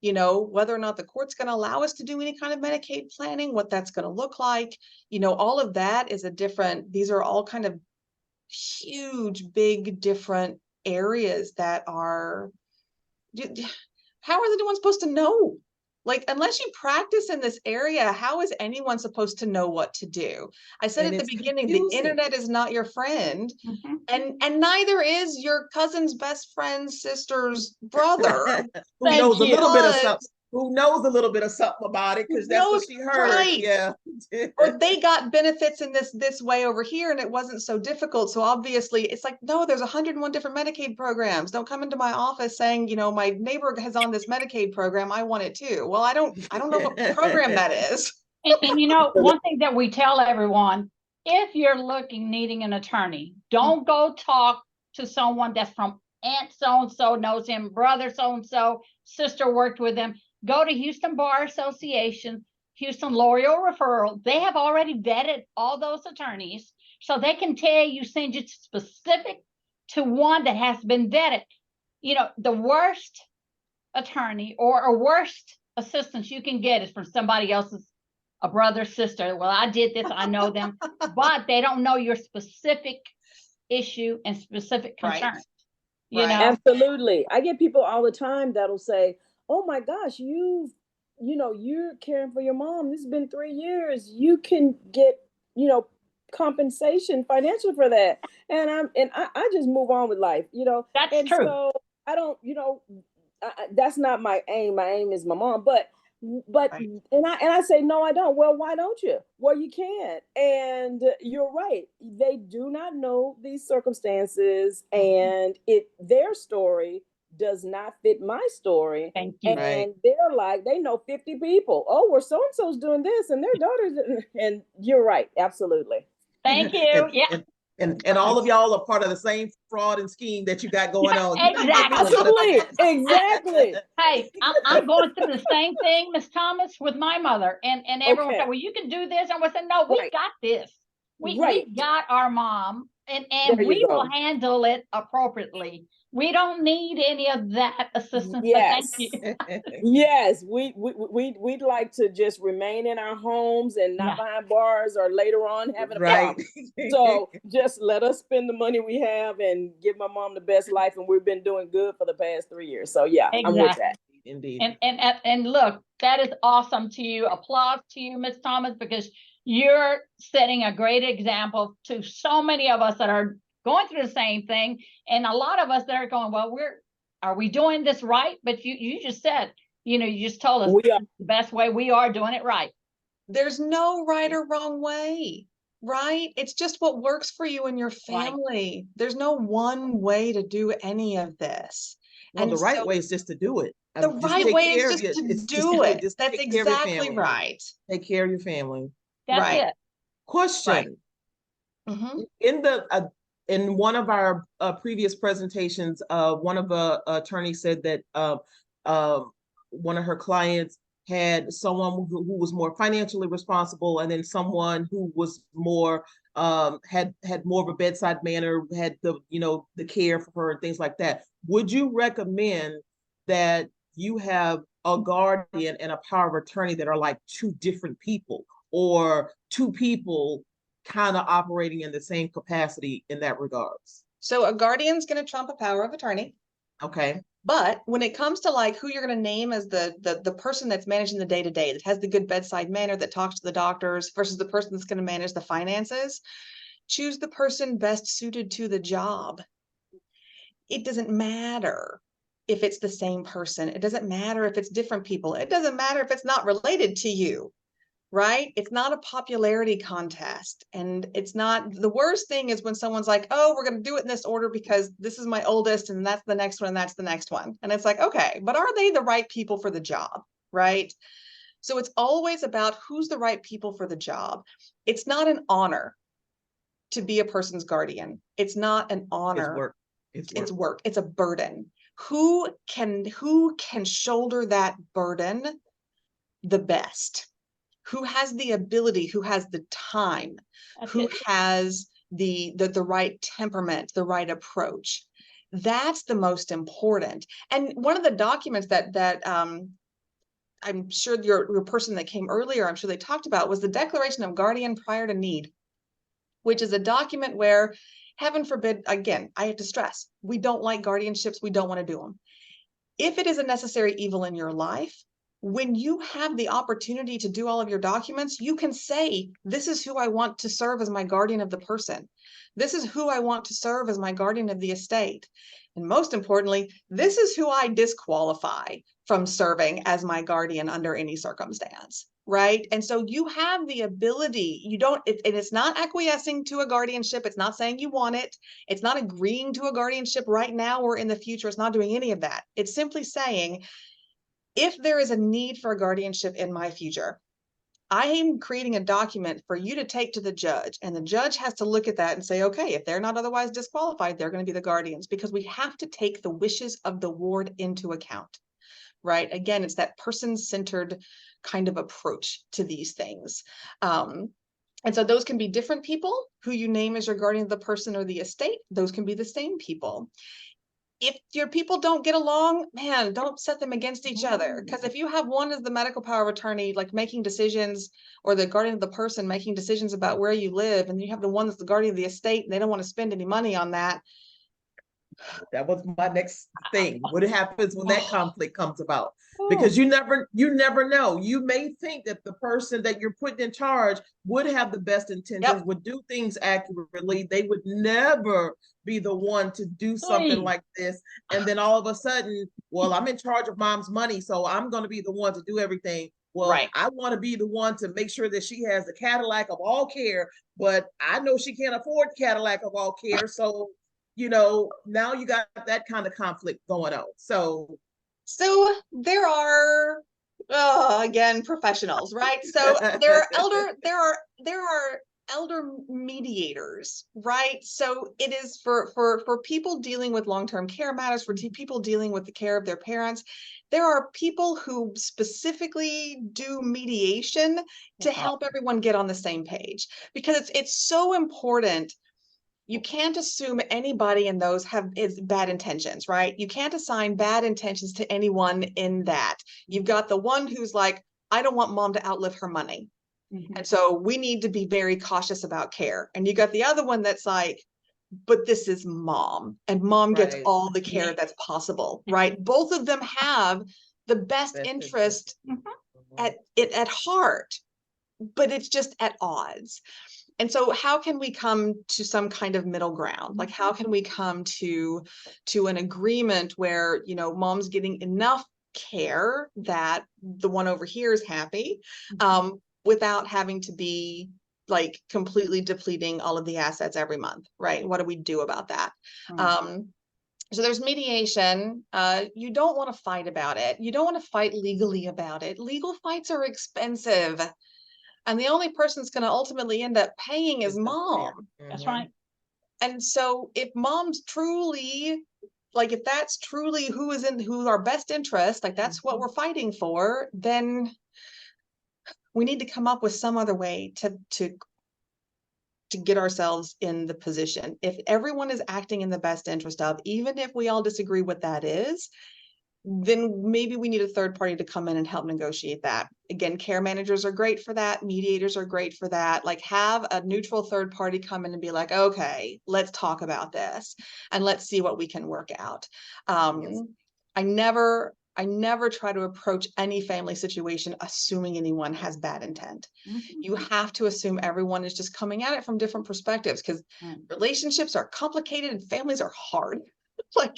whether or not the court's going to allow us to do any kind of Medicaid planning, what that's going to look like, all of that is these are all kind of huge, big, different areas that are, how is anyone supposed to know? Like, unless you practice in this area, how is anyone supposed to know what to do? I said And at the it's beginning, the confusing. internet is not your friend, and neither is your cousin's best friend's sister's brother. Who Thank knows a you. little bit of But something, who knows a little bit of something about it because that's what knows, she heard. right. Yeah. Or they got benefits in this way over here, and it wasn't so difficult. So obviously it's like, no, there's 101 different Medicaid programs. Don't come into my office saying, my neighbor has on this Medicaid program, I want it too. Well, I don't know what program that is. And one thing that we tell everyone, if you're needing an attorney, don't go talk to someone that's from aunt so-and-so knows him, brother so-and-so, sister worked with him. Go to Houston Bar Association, Houston L'Oreal Referral. They have already vetted all those attorneys, so they can tell you, send you specific to one that has been vetted. The worst attorney or a worst assistance you can get is from somebody else's, a brother, sister. Well, I did this, I know them, but they don't know your specific issue and specific concern. Right. Absolutely. I get people all the time that'll say, oh my gosh, you're caring for your mom. This has been 3 years. You can get, compensation financial for that. And I just move on with life, That's and true. so I don't, that's not my aim. My aim is my mom, but Right. and I say no, I don't. Well, why don't you? Well, you can't. And you're right. They do not know these circumstances, and their story does not fit my story. Thank you. And Right. they're like, they know 50 people. Oh, well, so and so's doing this, and their daughter's. And you're right, absolutely. Thank you. And, Yeah. and all of y'all are part of the same fraud and scheme that you got going on. Exactly. Exactly. Hey, I'm going through the same thing, Miss Thomas, with my mother, and everyone Okay. said, well, you can do this, and we said, no, we Right. got this. We Right. got our mom, and There you we go. will handle it appropriately. We don't need any of that assistance, but thank Yes. you. Yes, we'd like to just remain in our homes and not Yeah. behind bars or later on having a Right. problem. So just let us spend the money we have and give my mom the best life. And we've been doing good for the past 3 years. So yeah, I'm with Exactly. that. Indeed. And look, that is awesome to you. Applause to you, Ms. Thomas, because you're setting a great example to so many of us that are going through the same thing. And a lot of us that are going, well, are we doing this right? But you just said, you just told us We are. the best way. We are doing it right. There's no right or wrong way, right? It's just what works for you and your Right. family. There's no one way to do any of this. Well, the And right so way is just to do it. the Just right take way is care of just it. to It's just do do it. it. Just That's take care of your exactly family. right. Take care of your family. That's Right. it. Question. Mhm. In one of our previous presentations, one of the attorneys said that one of her clients had someone who was more financially responsible, and then someone who was more had more of a bedside manner, had the care for her and things like that. Would you recommend that you have a guardian and a power of attorney that are like two different people, or two people kind of operating in the same capacity in that regards? So a guardian's going to trump a power of attorney. Okay. But when it comes to like who you're going to name as the person that's managing the day-to-day, that has the good bedside manner, that talks to the doctors, versus the person that's going to manage the finances, choose the person best suited to the job. It doesn't matter if it's the same person. It doesn't matter if it's different people. It doesn't matter if it's not related to you, right? It's not a popularity contest. And it's not, the worst thing is when someone's like, oh, we're going to do it in this order because this is my oldest and that's the next one and that's the next one. And it's like, okay, but are they the right people for the job, right? So it's always about who's the right people for the job. It's not an honor to be a person's guardian. It's not an honor. It's work. It's work. It's a burden. Who can shoulder that burden the best? Who has the ability, who has the time, who has the right temperament, the right approach? That's the most important. And one of the documents that I'm sure your person that came earlier, I'm sure they talked about, was the Declaration of Guardian Prior to Need, which is a document where, heaven forbid, again, I have to stress, we don't like guardianships, we don't want to do them. If it is a necessary evil in your life, when you have the opportunity to do all of your documents, you can say, this is who I want to serve as my guardian of the person. This is who I want to serve as my guardian of the estate. And most importantly, this is who I disqualify from serving as my guardian under any circumstance, right? And so you have the ability, it's not acquiescing to a guardianship. It's not saying you want it. It's not agreeing to a guardianship right now or in the future. It's not doing any of that. It's simply saying, if there is a need for a guardianship in my future, I am creating a document for you to take to the judge, and the judge has to look at that and say, okay, if they're not otherwise disqualified, they're going to be the guardians, because we have to take the wishes of the ward into account, right? Again, it's that person-centered kind of approach to these things. And so those can be different people who you name as your guardian of the person or the estate. Those can be the same people. If your people don't get along, man, don't set them against each other. Because if you have one as the medical power of attorney, like making decisions, or the guardian of the person making decisions about where you live, and you have the one that's the guardian of the estate and they don't want to spend any money on that. That was my next thing. What happens when that conflict comes about? Oh. Because you never know. You may think that the person that you're putting in charge would have the best intentions, would do things accurately. They would never be the one to do something like this. And then all of a sudden, well, I'm in charge of mom's money, so I'm going to be the one to do everything. Well, Right. I want to be the one to make sure that she has the Cadillac of all care, but I know she can't afford Cadillac of all care. So, now you got that kind of conflict going on. So there are, again, professionals, right? So there are elder mediators, right? So it is for people dealing with long-term care matters, for people dealing with the care of their parents. There are people who specifically do mediation to help everyone get on the same page, because it's so important you can't assume anybody in those is bad intentions, right? You can't assign bad intentions to anyone in that. You've got the one who's like, I don't want mom to outlive her money. And so we need to be very cautious about care. And you got the other one that's like, but this is mom, and mom gets all the care that's possible, right? Both of them have the best interest at heart, but it's just at odds. And so how can we come to some kind of middle ground? Like, how can we come to an agreement where, you know, mom's getting enough care that the one over here is happy, without having to be like completely depleting all of the assets every month, right? What do we do about that? So there's mediation. You don't want to fight about it. You don't want to fight legally about it. Legal fights are expensive. And the only person that's going to ultimately end up paying is mom. That's right. And so if mom's truly, like, if that's truly who's our best interest, like that's what we're fighting for, then we need to come up with some other way to get ourselves in the position. If everyone is acting in the best interest of, even if we all disagree what that is, then maybe we need a third party to come in and help negotiate that. Again, care managers are great for that. Mediators are great for that. Like, have a neutral third party come in and be like, okay, let's talk about this and let's see what we can work out. I never try to approach any family situation assuming anyone has bad intent. You have to assume everyone is just coming at it from different perspectives, because relationships are complicated and families are hard. Like,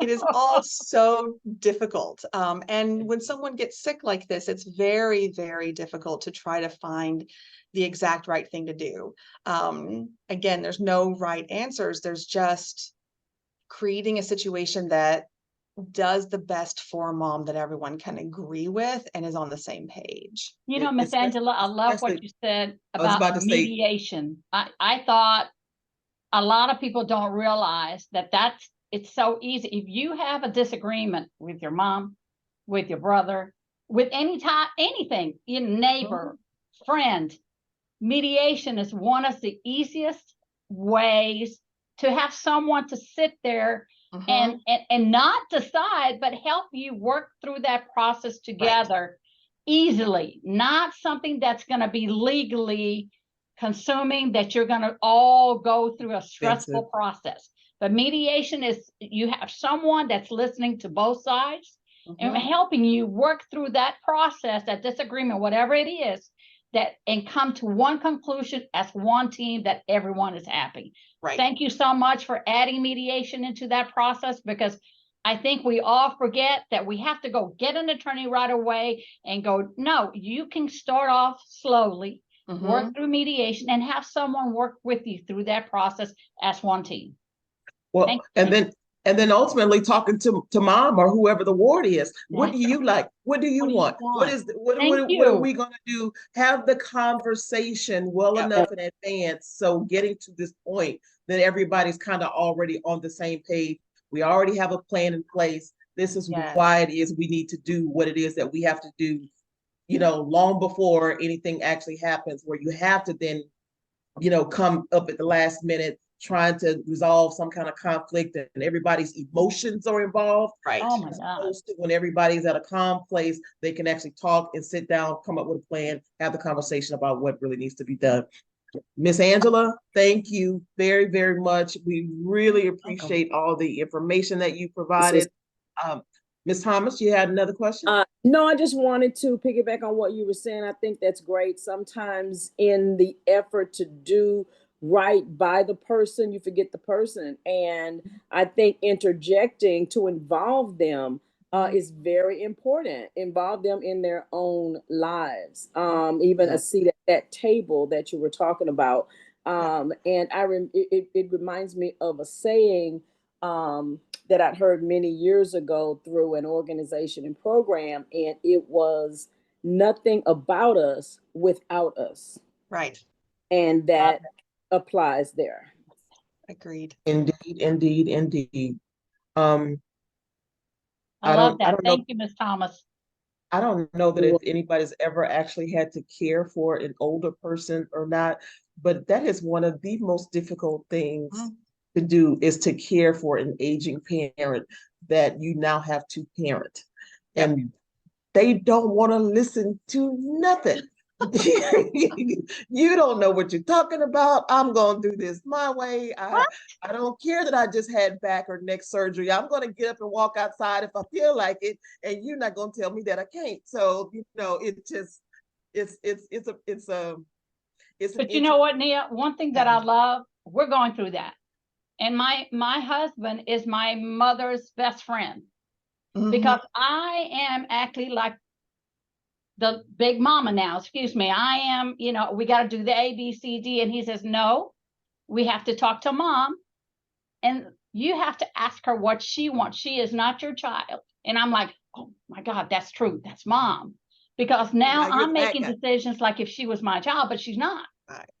it is all so difficult. And when someone gets sick like this, it's very, very difficult to try to find the exact right thing to do. Again, there's no right answers. There's just creating a situation that does the best for mom, that everyone can agree with and is on the same page. You know, Miss Angela, I love what you said about mediation. I thought a lot of people don't realize that it's so easy. If you have a disagreement with your mom, with your brother, with anything, your neighbor, friend, mediation is one of the easiest ways to have someone to sit there and not decide, but help you work through that process together easily. Not something that's going to be legally consuming, that you're going to all go through a stressful process. But mediation is, you have someone that's listening to both sides and helping you work through that process, that disagreement, whatever it is, and come to one conclusion as one team, that everyone is happy. Thank you so much for adding mediation into that process, because I think we all forget that we have to go get an attorney right away and go, no, you can start off slowly, work through mediation, and have someone work with you through that process as one team. Well, and then ultimately talking to mom or whoever the ward is. What do you like? What do you want? What are we going to do? Have the conversation well enough in advance, so getting to this point that everybody's kind of already on the same page. We already have a plan in place. This is why it is we need to do what it is that we have to do, you know, long before anything actually happens, where you have to then, you know, come up at the last minute trying to resolve some kind of conflict, and everybody's emotions are involved. Oh my God. When everybody's at a calm place, they can actually talk and sit down, come up with a plan, have the conversation about what really needs to be done. Miss Angela, thank you very, very much. We really appreciate all the information that you provided. Ms. Thomas, you had another question? No, I just wanted to piggyback on what you were saying. I think that's great. Sometimes in the effort to do right by the person, you forget the person. And I think interjecting to involve them is very important. Involve them in their own lives. Even a seat at that table that you were talking about. And it reminds me of a saying that I'd heard many years ago through an organization and program, and it was nothing about us without us. Right. And that applies there. Agreed. Indeed. I love that. Thank you, Ms. Thomas. I don't know that if anybody's ever actually had to care for an older person or not, but that is one of the most difficult things to do, is to care for an aging parent that you now have to parent. Yep. And they don't want to listen to nothing. You don't know what you're talking about. I'm going to do this my way. I don't care that I just had back or neck surgery. I'm going to get up and walk outside if I feel like it, and you're not going to tell me that I can't. So, you know, it just it's But you know what, Nia? One thing that I love, we're going through that. And my husband is my mother's best friend, because I am actually like the big mama now, excuse me. I am, you know, we got to do the A, B, C, D. And he says, no, we have to talk to mom. And you have to ask her what she wants. She is not your child. And I'm like, oh my God, that's true. That's mom. Because now I'm making decisions like if she was my child, but she's not.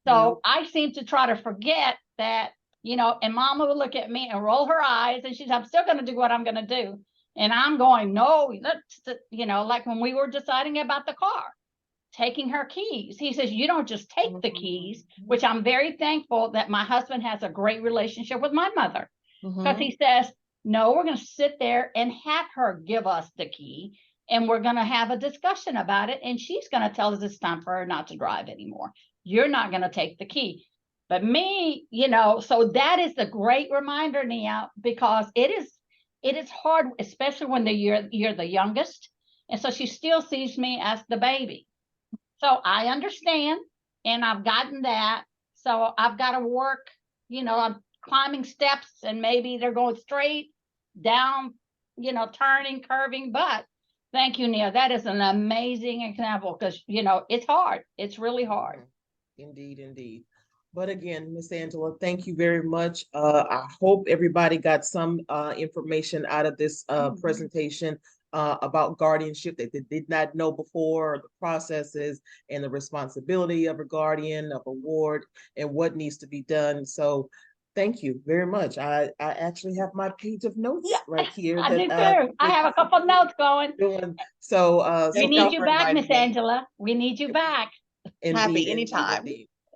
So I seem to try to forget that, you know, and mama will look at me and roll her eyes and she's, I'm still going to do what I'm going to do. And I'm going, no, let's, you know, like when we were deciding about the car, taking her keys. He says, you don't just take the keys, which I'm very thankful that my husband has a great relationship with my mother. Because he says, no, we're going to sit there and have her give us the key. And we're going to have a discussion about it. And she's going to tell us it's time for her not to drive anymore. You're not going to take the key. But me, you know, so that is a great reminder, Nia, because it is hard, especially when you're the youngest. And so she still sees me as the baby. So I understand, and I've gotten that. So I've got to work, you know, I'm climbing steps and maybe they're going straight down, you know, turning, curving. But thank you, Nia. That is an amazing example because, you know, it's hard. It's really hard. Indeed, indeed. But again, Miss Angela, thank you very much. I hope everybody got some information out of this presentation about guardianship that they did not know before, the processes and the responsibility of a guardian, of a ward, and what needs to be done. So thank you very much. I actually have my page of notes right here. I do too. I have a couple notes going. So we need you back, Miss Angela. We need you back. Happy anytime.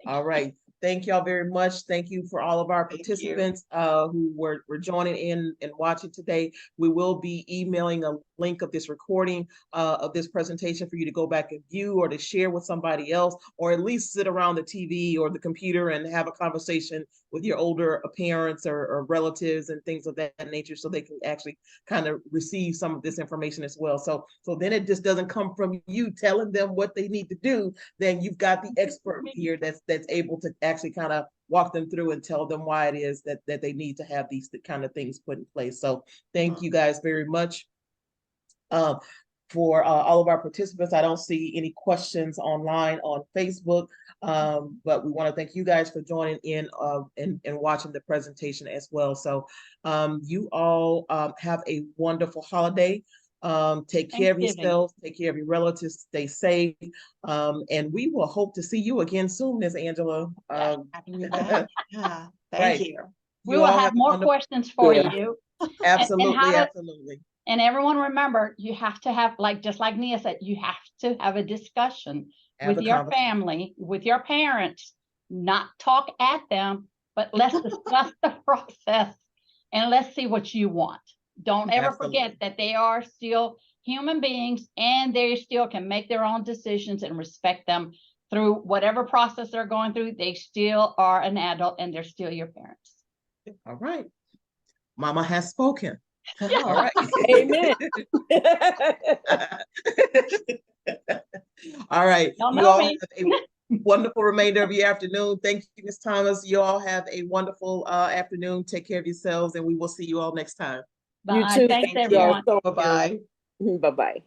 All right. Thank y'all very much. Thank you for all of our participants who were joining in and watching today. We will be emailing a link of this recording of this presentation for you to go back and view or to share with somebody else, or at least sit around the TV or the computer and have a conversation with your older parents or relatives and things of that nature, so they can actually kind of receive some of this information as well. So then it just doesn't come from you telling them what they need to do. Then you've got the expert here that's able to actually kind of walk them through and tell them why it is that they need to have these kind of things put in place. So thank you guys very much. For all of our participants, I don't see any questions online on Facebook, but we want to thank you guys for joining in and watching the presentation as well. So you all have a wonderful holiday. Take care of yourselves, take care of your relatives, stay safe, and we will hope to see you again soon, Ms. Angela. Happy to be back. Yeah, thank you. We will have more questions for you. Absolutely, absolutely. And everyone remember, you have to have, just like Nia said, you have to have a discussion with your family, with your parents, not talk at them, but let's discuss the process and let's see what you want. Don't ever forget that they are still human beings and they still can make their own decisions, and respect them through whatever process they're going through. They still are an adult and they're still your parents. All right. Mama has spoken. Yeah. All right. Amen. All right. Don't you know all me. have a wonderful remainder of your afternoon. Thank you, Ms. Thomas. You all have a wonderful afternoon. Take care of yourselves, and we will see you all next time. Bye. You too. Thanks, everyone. Bye-bye. Bye-bye.